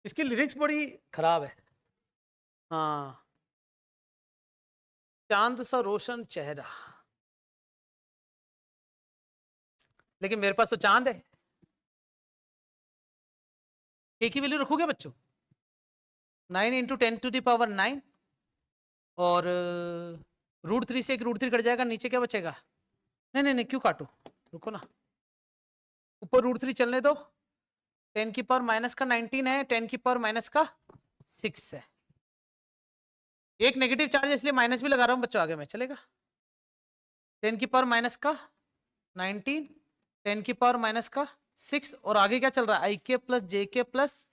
[SPEAKER 1] इसकी लिरिक्स बड़ी खराब है। हाँ, चांद सा रोशन चेहरा, लेकिन मेरे पास तो चांद है। एक ही वैल्यू रखोगे बच्चों, 9 × 10⁻⁹ और √3 से एक √3 कट जाएगा, नीचे क्या बचेगा, नहीं नहीं नहीं क्यों काटो, रुको ना, ऊपर √3 चलने दो, 10⁻⁻⁹ है, 10⁻⁻⁶ है। एक नेगेटिव चार्ज इसलिए माइनस भी लगा रहा हूं बच्चों, आगे में चलेगा। 10⁻⁻⁹, 10⁻⁻⁶, और आगे क्या चल रहा है, आई के प्लस जे के प्लस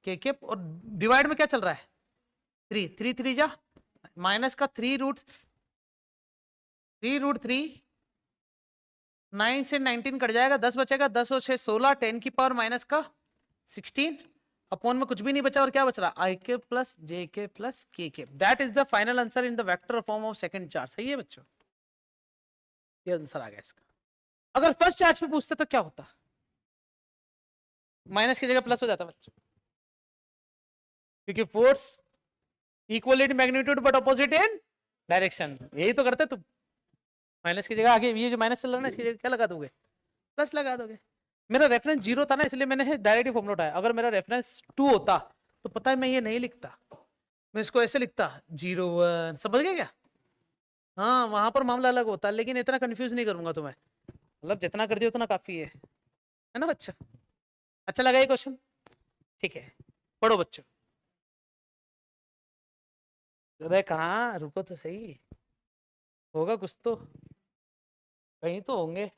[SPEAKER 1] के के, और डिवाइड में क्या चल रहा है, 3 3 3 जा, माइनस का 3√3, 9 से 19 कट जाएगा, 10 बचेगा, 10 और 6 16, 10⁻⁻16, अपॉन में कुछ भी नहीं बचा, और क्या बच रहा, आई के प्लस जे के प्लस के के। That is the final answer in the vector form of second charge. सही है बच्चों, ये आंसर आ गया इसका। अगर फर्स्ट चार्ज पे पूछते तो क्या होता, माइनस की जगह प्लस हो जाता बच्चों, क्योंकि force equal in magnitude but opposite in direction, यही तो करते तुम। माइनस की जगह आगे ये जो माइनस चल रहा है ना, इसकी जगह क्या लगा दोगे, प्लस लगा दोगे। मेरा रेफरेंस 0 था ना, इसलिए मैंने डायरेक्ट ही फॉर्मूला उठाया। अगर मेरा रेफरेंस 2 होता तो पता है मैं ये नहीं लिखता, मैं इसको ऐसे लिखता 0 1, समझ गए क्या। हाँ वहां पर मामला अलग होता, लेकिन इतना कंफ्यूज नहीं करूंगा तुम्हें, मतलब जितना कर दिया उतना काफी है ना बच्चा। अच्छा लगा ये क्वेश्चन, ठीक है, पढ़ो बच्चों। अरे कहाँ, रुको तो सही, होगा कुछ तो, कहीं तो होंगे,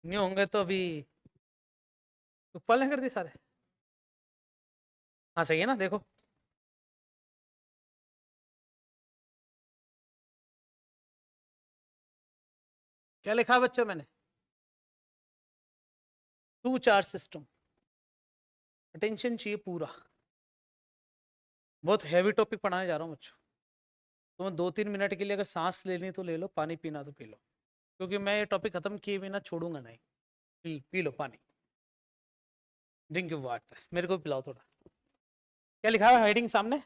[SPEAKER 1] नहीं होंगे तो अभी ऊपर नहीं कर दी सारे। हाँ सही है ना, देखो क्या लिखा है बच्चों मैंने, 2 चार्ज सिस्टम, अटेंशन चाहिए पूरा, बहुत हैवी टॉपिक पढ़ाने जा रहा हूँ बच्चों। तुम्हें 2-3 मिनट के लिए अगर सांस लेनी तो ले लो, पानी पीना तो पी लो। क्योंकि मैं ये टॉपिक खत्म किए बिना छोड़ूंगा नहीं। पी लो पानी, ड्रिंक यू वाटर, मेरे को पिलाओ थोड़ा। क्या लिखा है हेडिंग सामने?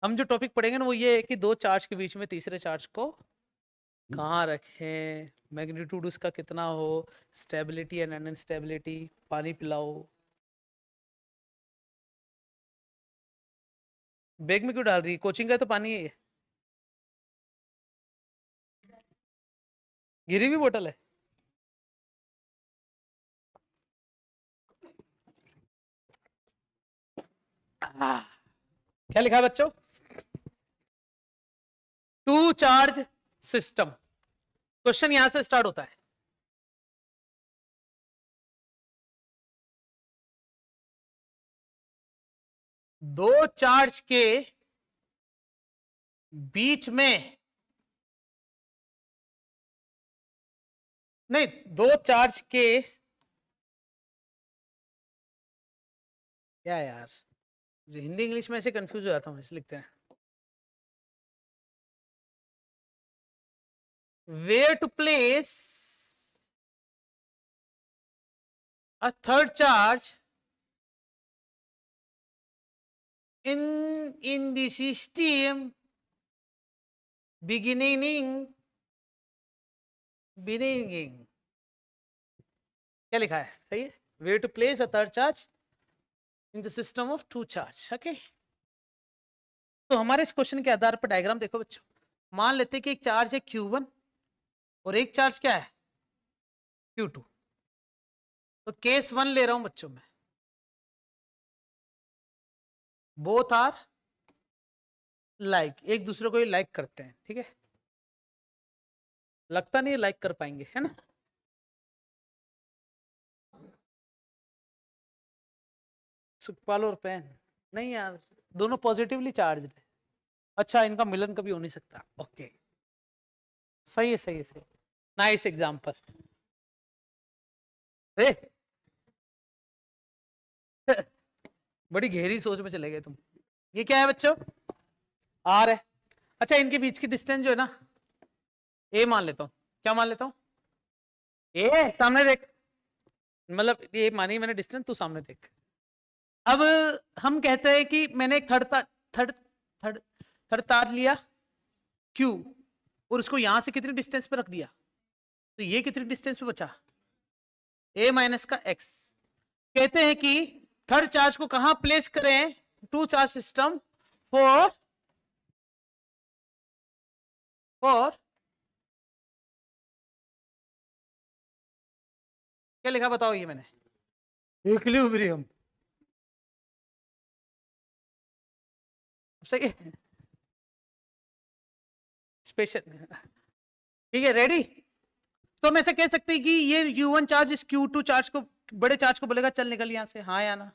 [SPEAKER 1] हम जो टॉपिक पढ़ेंगे ना वो ये है कि दो चार्ज के बीच में तीसरे चार्ज को कहाँ रखें, मैग्नीट्यूड उसका कितना हो, स्टेबिलिटी एंड अनस्टेबिलिटी, पानी पिलाओ। बैग में क्यों डाल रही है? कोचिंग का तो पानी है ये। गिरी हुई बोतल है। क्या लिखा है बच्चों? To charge system. क्वेश्चन यहां से स्टार्ट होता है। दो चार्ज के बीच में, नहीं, दो चार्ज के, क्या यार, हिंदी इंग्लिश में ऐसे कंफ्यूज हो जाता हूं, इसे लिखते हैं where to place a third charge in the system beginning। क्या लिखा है? सही है, where to place a third charge in the system of two charge। Okay, तो हमारे इस क्वेश्चन के आधार पर डायग्राम देखो बच्चों। मान लेते हैं कि एक चार्ज है Q1 और एक चार्ज क्या है Q2। तो केस 1 ले रहा हूं बच्चों में, बोथ आर लाइक, एक दूसरे को ही लाइक करते हैं, ठीक है। लगता नहीं लाइक कर पाएंगे, है ना। सुखपाल और पेन, नहीं यार, दोनों पॉजिटिवली चार्ज है। अच्छा, इनका मिलन कभी हो नहीं सकता। ओके, सही है, सही है, सही। Nice example. बड़ी गहरी सोच में चले गए तुम। ये क्या है बच्चों? आर है। अच्छा, इनके बीच की डिस्टेंस जो है ना, ए मान लेता हूं। क्या मान लेता हूं? ए, सामने देख, मतलब ये मानी मैंने डिस्टेंस, तू सामने देख। अब हम कहते हैं कि मैंने एक थर्ड तार लिया क्यू, और उसको यहां से कितनी डिस्टेंस पे रख दिया, तो ये कितनी डिस्टेंस पे बचा? ए माइनस का एक्स। कहते हैं कि थर्ड चार्ज को कहां प्लेस करें टू चार्ज सिस्टम फॉर क्या लिखा बताओ? ये मैंने इक्विलिब्रियम। सही है, स्पेशल, ठीक है, रेडी। तो हम ऐसे कह सकते हैं कि ये U1 चार्ज इस Q2 चार्ज को, बड़े चार्ज को बोलेगा चल निकल यहां से, हाँ या ना।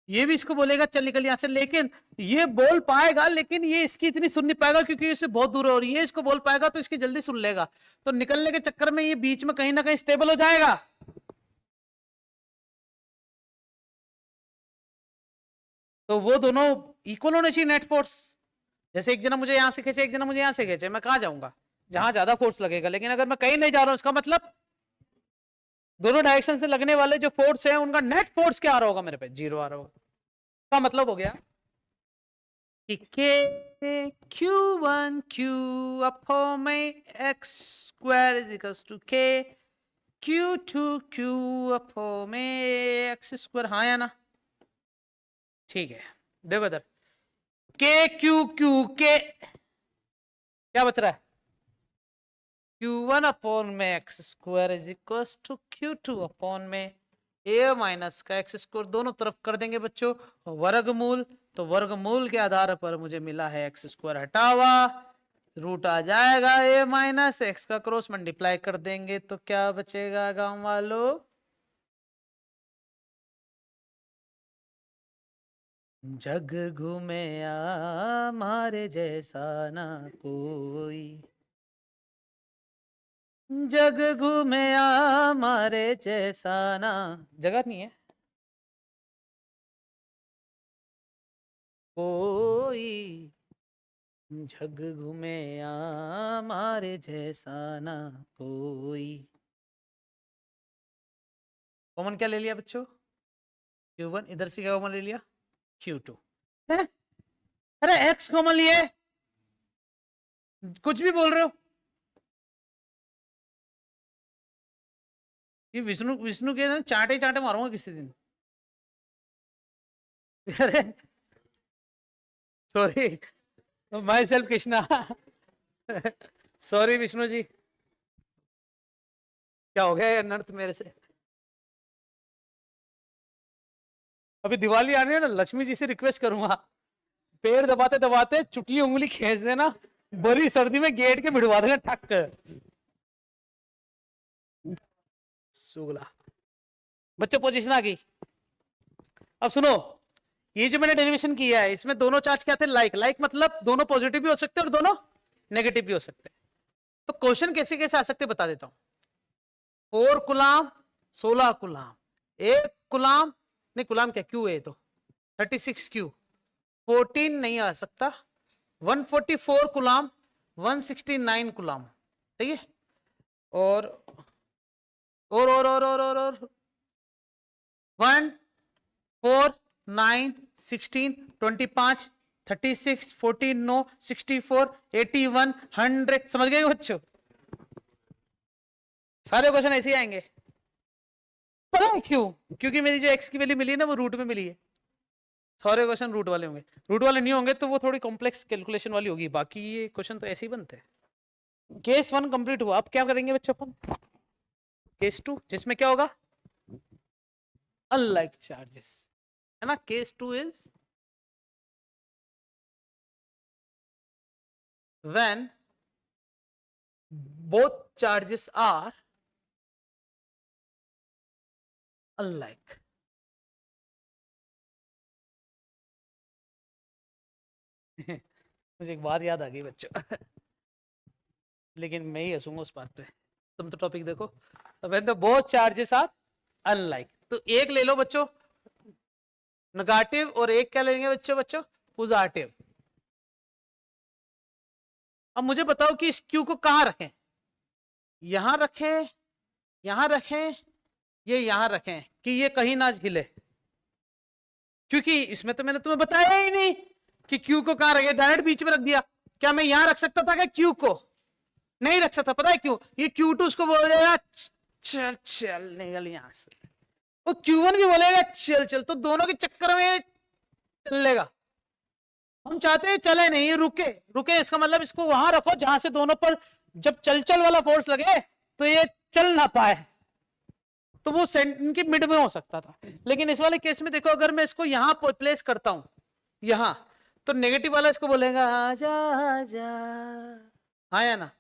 [SPEAKER 1] ये भी इसको बोलेगा चल निकल यहां से, लेकिन ये बोल पाएगा, लेकिन ये इसकी इतनी सुन नहीं पाएगा क्योंकि इससे बहुत दूर हो रही है। इसको बोल पाएगा तो इसकी जल्दी सुन लेगा, तो निकलने के चक्कर में ये बीच में कहीं ना कहीं स्टेबल हो जाएगा। तो वो दोनों इक्वल होने चाहिए नेट फोर्स। जैसे एक जना मुझे यहां से खींचे, एक जना मुझे यहां से खींचे, मैं कहां जाऊंगा? जहां ज्यादा फोर्स लगेगा। लेकिन अगर मैं कहीं नहीं जा रहा हूं, इसका मतलब दोनों डायरेक्शन से लगने वाले जो फोर्स है उनका नेट फोर्स क्या आ रहा होगा मेरे पे? जीरो आ रहा होगा। का मतलब हो गया कि k q1 q अपॉन में x square is equals to k q2 q upon में x स्क्वायर, हाँ या ना? ठीक है, देखो इधर k q q k, क्या बच रहा है? q1 अपॉन में x square is equals to q2 upon में a माइनस का x स्क्वायर। दोनों तरफ कर देंगे बच्चों वर्गमूल, तो वर्गमूल के आधार पर मुझे मिला है x स्क्वायर हटावा, रूट आ जाएगा a माइनस एक्स का क्रॉस मल्टीप्लाई कर देंगे तो क्या बचेगा गांव वालों? जग घूमे मारे जैसा ना कोई, जग घूमे मारे जैसा ना, जगह नहीं है कोई, जग घूमे मारे जैसा ना कोई। कॉमन क्या ले लिया बच्चों? Q1, इधर से क्या कॉमन ले लिया? Q2 है? अरे X कॉमन लिए, कुछ भी बोल रहे हो। ये विष्णु विष्णु के चाटे चाटे मारूंगा किसी दिन। अरे sorry, myself Krishna. Sorry Vishnu ji, क्या हो गया ये नर्थ मेरे से। अभी दिवाली आने है ना, लक्ष्मी जी से रिक्वेस्ट करूंगा, पेड़ दबाते दबाते चुटकी उंगली खींच देना, बड़ी सर्दी में गेट के भिड़वा देना ठक कर। सुगला बच्चों, पोजीशन आ गई। अब सुनो, ये जो मैंने डेरिवेशन किया है इसमें दोनों चार्ज क्या थे? लाइक। लाइक मतलब दोनों पॉजिटिव भी हो सकते हैं और दोनों नेगेटिव भी हो सकते हैं। तो क्वेश्चन कैसे कैसे आ सकते बता देता हूं। 4 कुलाम 16 कुलाम, 1 कुलाम नहीं, कुलाम क्या, क्यू है तो 36 क्यू, 14 नहीं आ सकता, 144 कुलाम, 169 कुलाम, ठीक है। और 1 4 9 16 25 36 14 9 64 81 100। समझ गए बच्चों? सारे क्वेश्चन ऐसे ही आएंगे। पता है क्यों? क्योंकि मेरी जो एक्स की वैल्यू मिली है ना, वो रूट में मिली है। सारे क्वेश्चन रूट वाले होंगे। रूट वाले नहीं होंगे तो वो थोड़ी कॉम्प्लेक्स कैलकुलेशन वाली होगी, बाकी ये क्वेश्चन तो ऐसे ही बनते हैं। केस 1 कंप्लीट हुआ। अब क्या करेंगे बच्चों अपन? केस 2, जिसमें क्या होगा? अनलाइक चार्जेस, है ना। Case 2 is when both charges are alike. मुझे एक बात याद आ गई बच्चों, लेकिन मैं ही हंसूंगा उस बात पे, तुम तो टॉपिक देखो। when the both charges are unlike, तो एक ले लो बच्चों नेगेटिव और एक क्या लेंगे बच्चों पॉजिटिव। अब मुझे बताओ कि इस क्यू को कहां रखें? यहां रखें, यहां रखें, ये यहां रखें कि ये कहीं ना हिले? क्योंकि इसमें तो मैंने तुम्हें बताया ही नहीं कि क्यू को कहां रखे, डायरेक्ट बीच में रख दिया। क्या मैं यहां रख सकता था क्या क्यू को? नहीं रख सकता। पता है क्यों? ये Q2 उसको बोल देगा चल चल निकल यहां से, वो Q1 भी बोलेगा चल चल, तो दोनों के चक्कर में चलेगा। हम चाहते हैं चले नहीं, ये रुके रुके। इसका मतलब इसको वहां रखो जहां से दोनों पर जब चल चल वाला फोर्स लगे तो ये चल ना पाए, तो वो इनके मिड में हो सकता था। लेकिन इस वाले केस में देखो, अगर मैं इसको यहां प्लेस करता हूं यहां, तो नेगेटिव वाला इसको बोलेगा आजा आजा, हाँ या ना।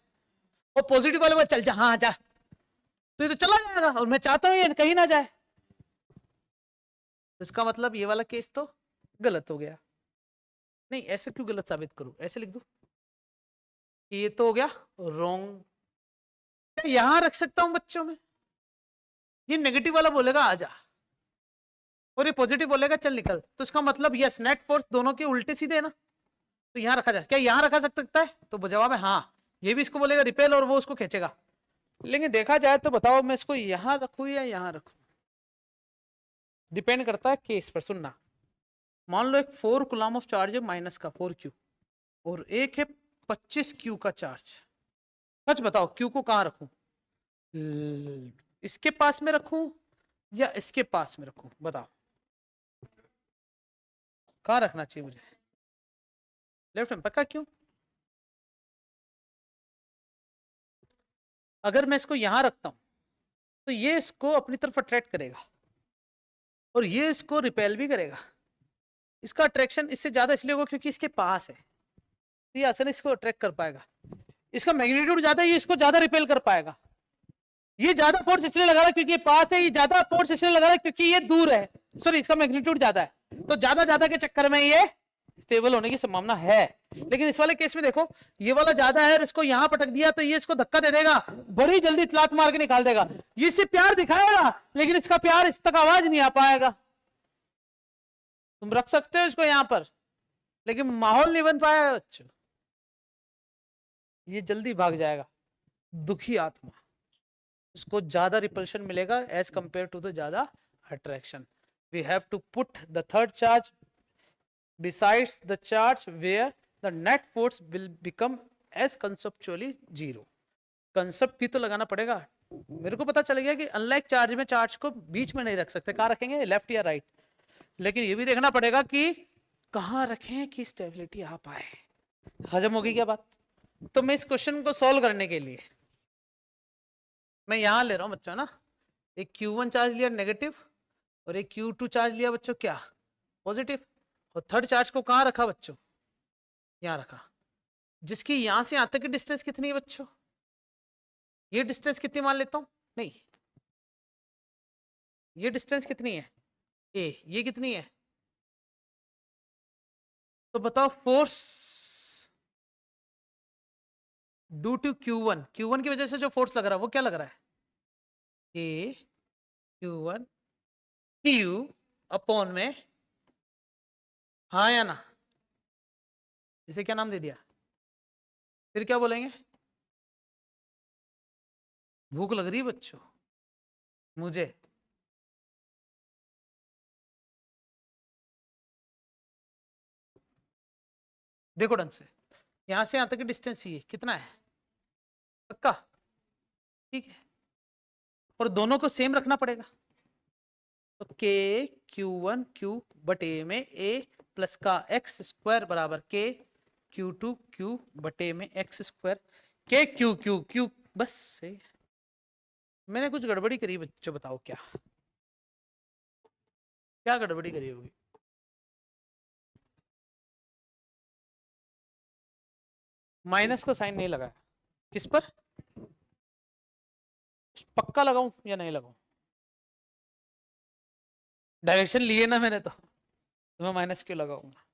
[SPEAKER 1] और पॉजिटिव वाले बोले चल जा, हाँ जा, तो ये तो चला जाएगा और मैं चाहता हूं ये कहीं ना जाए। इसका मतलब ये वाला केस तो गलत हो गया। नहीं, ऐसे क्यों गलत साबित करूं? ऐसे लिख दूं कि ये तो हो गया रॉन्ग। यहां रख सकता हूं बच्चों में, ये नेगेटिव वाला बोलेगा आजा और ये पॉजिटिव बोलेगा चल निकल, तो इसका मतलब यस, नेट फोर्स दोनों के उल्टे सीधे है ना, तो यहां रखा जाए। क्या यहां रखा सकता है? तो जवाब है हाँ। ये भी इसको बोलेगा रिपेल और वो उसको खींचेगा। लेकिन देखा जाए तो बताओ मैं इसको यहां रखूं या यहां रखूं? डिपेंड करता है केस पर। सुनना, मान लो एक 4 कूलम ऑफ चार्ज है माइनस का 4Q, और एक है 25Q का चार्ज। सच बताओ Q को कहां रखूं? इसके पास में रखूं या इसके पास में रखूं? बताओ कहां रखना चाहिए मुझे? लेफ्ट में पक्का? क्यों? अगर मैं इसको यहां रखता हूं तो ये इसको अपनी तरफ अट्रैक्ट करेगा और ये इसको रिपेल भी करेगा। इसका अट्रैक्शन इससे ज्यादा इसलिए होगा क्योंकि इसके पास है, तो ये आसानी इसको अट्रैक्ट कर पाएगा। इसका मैग्नीट्यूड ज्यादा है, ये इसको ज्यादा रिपेल कर पाएगा। ये ज्यादा फोर्स इसलिए लगा रहा है क्योंकि ये पास है, ये ज्यादा फोर्स इसलिए लगा रहा है क्योंकि ये दूर है। सॉरी, इसका मैग्नीट्यूड ज्यादा है, तो ज्यादा ज्यादा के चक्कर में ये स्टेबल होने की संभावना है। लेकिन इस वाले केस में देखो, ये वाला ज्यादा है और इसको यहां पटक दिया तो ये इसको धक्का दे देगा, बड़ी जल्दी तलात मार के निकाल देगा। ये इसे प्यार दिखाएगा लेकिन इसका प्यार इस तक आवाज नहीं आ पाएगा। तुम रख सकते हो इसको यहां पर, लेकिन माहौल नहीं बन पाया बच्चों। ये जल्दी भाग जाएगा, दुखी आत्मा, इसको ज्यादा रिपल्शन मिलेगा एज कंपेयर टू द ज्यादा attraction. We have to put the third charge besides the charge where the net force will become as conceptually zero. Concept भी तो लगाना पड़ेगा. मेरे को पता चल गया कि अनलाइक चार्ज में चार्ज को बीच में नहीं रख सकते, कहाँ रखेंगे, लेफ्ट या राइट. लेकिन ये भी देखना पड़ेगा कि कहाँ रखें कि स्टेबिलिटी आ पाए. हजम होगी क्या बात. तो मैं इस क्वेश्चन को सॉल्व करने के लिए मैं यहां ले रहा हूं बच्चों ना, एक Q1 चार्ज लिया नेगेटिव और एक Q2 चार्ज लिया बच्चों क्या, पॉजिटिव. और थर्ड चार्ज को कहाँ रखा बच्चों, यहां रखा. जिसकी यहां से यहां तक की डिस्टेंस कितनी है बच्चों, ये डिस्टेंस कितनी मान लेता हूं, नहीं ये डिस्टेंस कितनी है ए, ये कितनी है. तो बताओ force due to Q1, Q1 की वजह से जो फोर्स लग रहा है वो क्या लग रहा है, ए Q1 Q अपॉन में, हाँ या ना, इसे क्या नाम दे दिया, फिर क्या बोलेंगे, भूख लग रही है बच्चों मुझे. देखो ढंग से, यहां से यहां तक की डिस्टेंस ये कितना है, पक्का, ठीक है. और दोनों को सेम रखना पड़ेगा. तो के Q1 Q बटे में ए प्लस का एक्स स्क्वायर बराबर के Q2 Q बटे में एक्स स्क्वायर के Q Q Q. बस सही. मैंने कुछ गड़बड़ी करी बच्चों, बताओ क्या क्या गड़बड़ी करी होगी. माइनस का साइन नहीं लगाया, किस पर, पक्का लगाऊं या नहीं लगाऊं, डायरेक्शन लिए ना मैंने, तो मैं माइनस क्यों लगाऊंगा.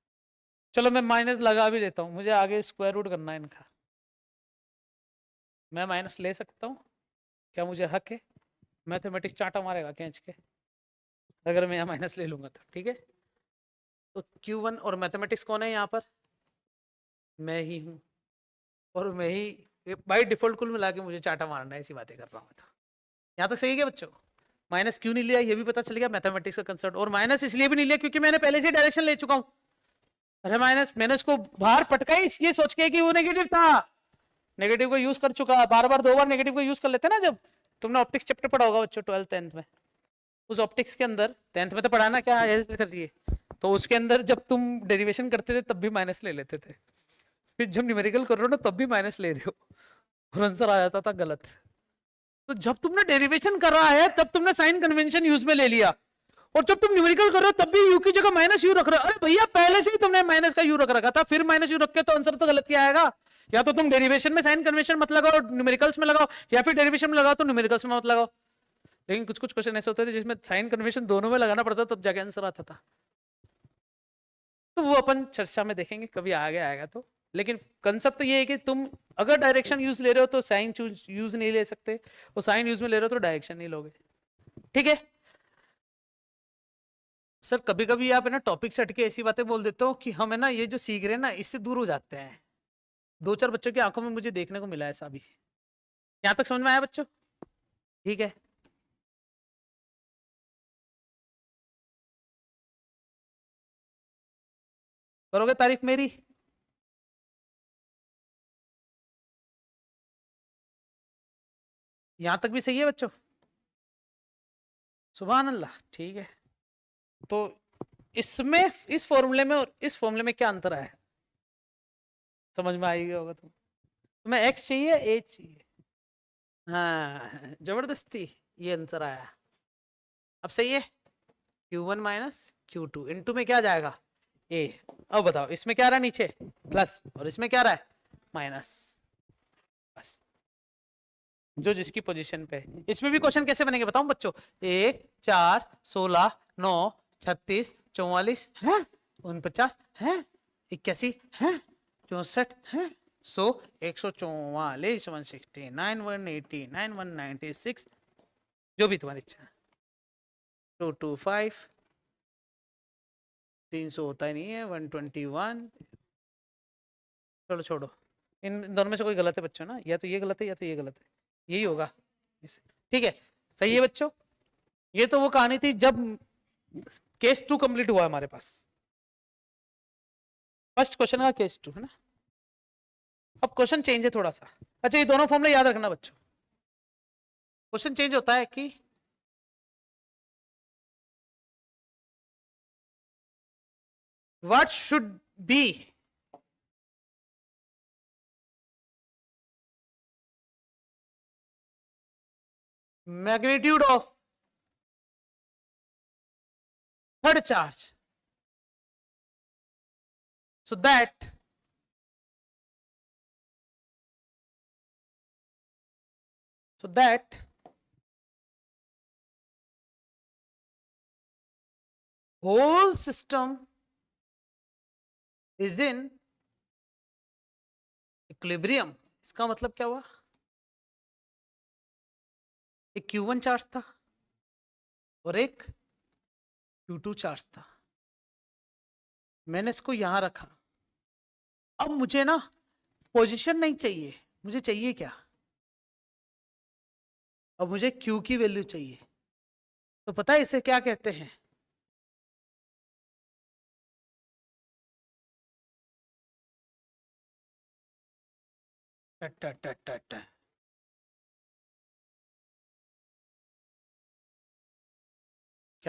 [SPEAKER 1] चलो मैं माइनस लगा भी लेता हूं, मुझे आगे स्क्वायर रूट करना है इनका. मैं माइनस ले सकता हूं, क्या मुझे हक है, मैथमेटिक्स चांटा मारेगा खींच के अगर मैं यहाँ माइनस ले लूंगा तो, ठीक है. तो Q1 और मैथमेटिक्स कौन है यहाँ पर, मैं ही हूँ. और मैं ही बाई डिफॉल्ट कुल मिला के मुझे चांटा मारना है, ऐसी बातें कर रहा हूँ. तो यहाँ तक सही है बच्चों. माइनस क्यों नहीं लिया ये भी पता चल गया, मैथमेटिक्स का कंसेप्ट. और माइनस इसलिए भी नहीं लिया क्योंकि मैंने पहले से डायरेक्शन ले चुका हूँ. अरे माइनस मैंने उसको बाहर पटका ही इसलिए सोच के कि वो नेगेटिव था, नेगेटिव को यूज कर चुका. बार बार दो बार नेगेटिव को यूज कर लेते ना. जब तुमने ऑप्टिक्स चैप्टर पढ़ा होगा बच्चों 12th 10th में, उस ऑप्टिक्स के अंदर 10th में तो पढ़ाना क्या कर रही है, तो उसके अंदर जब तुम डेरिवेशन करते थे तब भी माइनस ले लेते थे, फिर जब न्यूमेरिकल कर रहे हो ना तब भी माइनस ले रहे हो और आंसर आ जाता था गलत. तो जब तुमने डेरिवेशन कर रहा है तब तुमने साइन कन्वेंशन यूज में ले लिया, और जब तुम न्यूमेरिकल कर रहे हो तब भी यू की जगह माइनस यू रख रहे हो. अरे भैया पहले से ही तुमने माइनस का यू रख रखा था, फिर माइनस यू रख के तो आंसर तो गलत ही आएगा. या तो तुम डेरिवेशन में साइन कन्वेंशन मत लगाओ न्यूमेरिकल्स में लगाओ, या फिर डेरिवेशन में लगाओ तो न्यूमेरिकल्स में मत लगाओ. लेकिन कुछ कुछ क्वेश्चन ऐसे होते थे जिसमें साइन कन्वेंशन दोनों में लगाना पड़ता तब जाके आंसर आता था. तो वो अपन चर्चा में देखेंगे कभी आगे आएगा तो. लेकिन कंसेप्ट तो ये है कि तुम अगर डायरेक्शन यूज ले रहे हो तो साइन यूज नहीं ले सकते, और साइन यूज में ले रहे हो तो डायरेक्शन नहीं लोगे, ठीक है. सर कभी कभी आप है ना टॉपिक से हटके ऐसी बातें बोल देते हो कि हम है ना ये जो सीख रहे हैं ना इससे दूर हो जाते हैं. दो चार बच्चों की आंखों में मुझे देखने को मिला ऐसा भी. यहां तक समझ में आया बच्चों, ठीक है. करोगे तारीफ मेरी, यहां तक भी सही है बच्चों, सुभान अल्लाह, ठीक है. तो इसमें इस फॉर्मूले में और इस फॉर्मूले में क्या अंतर है, समझ में आएगा होगा तुम्हें एक्स चाहिए ए चाहिए, हाँ जबरदस्ती ये अंतर आया. अब सही है, Q1 माइनस Q2 इनटू में क्या जाएगा ए. अब बताओ इसमें क्या रहा है नीचे प्लस, और इसमें क्या रहा है माइनस. बस जो जिसकी पोजीशन पे. इसमें भी क्वेश्चन कैसे बनेंगे बताऊं बच्चों, 1 4 16 9 36 44 है 49 है 81 है 64 है 100 144 169 189 196, जो भी तुम्हारी इच्छा है. 225 300 होता ही नहीं है 121. चलो छोड़ो, इन दोनों में से कोई गलत है बच्चों ना, या तो ये गलत है या तो ये गलत है, यही होगा। ठीक है, सही है बच्चों। ये तो वो कहानी थी जब केस 2 कंप्लीट हुआ हमारे पास, फर्स्ट क्वेश्चन का केस 2 है ना। अब क्वेश्चन चेंज है थोड़ा सा। अच्छा, ये दोनों फॉर्मूले याद रखना बच्चों। क्वेश्चन चेंज होता है कि what should be magnitude of third charge so that whole system is in equilibrium। इसका मतलब क्या हुआ, एक Q1 चार्ज था और एक Q2 चार्ज था, मैंने इसको यहां रखा। अब मुझे ना पोजीशन नहीं चाहिए, मुझे चाहिए क्या, अब मुझे Q की वैल्यू चाहिए। तो पता है इसे क्या कहते हैं, क्या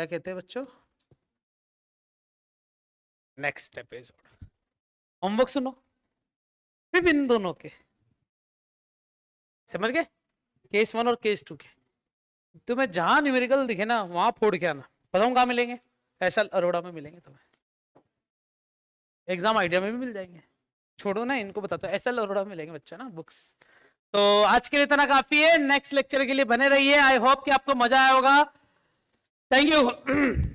[SPEAKER 1] कहते हैं बच्चों, नेक्स्ट एपिसोड होमवर्क सुनो फिर इन दोनों के, समझ गए, केस 1 और केस 2 के। तुम्हें जहां न्यूमेरिकल दिखे ना वहां फोड़ के आना। बताऊं कहां मिलेंगे, एसएल अरोड़ा में मिलेंगे तुम्हें, एग्जाम आइडिया में भी मिल जाएंगे। छोड़ो ना इनको, बताता हूं एसएल अरोड़ा में मिलेंगे बच्चा ना बुक्स। तो आज के लिए इतना काफी है, नेक्स्ट लेक्चर के लिए बने रहिए। आई होप कि आपको मजा आया होगा। Thank you.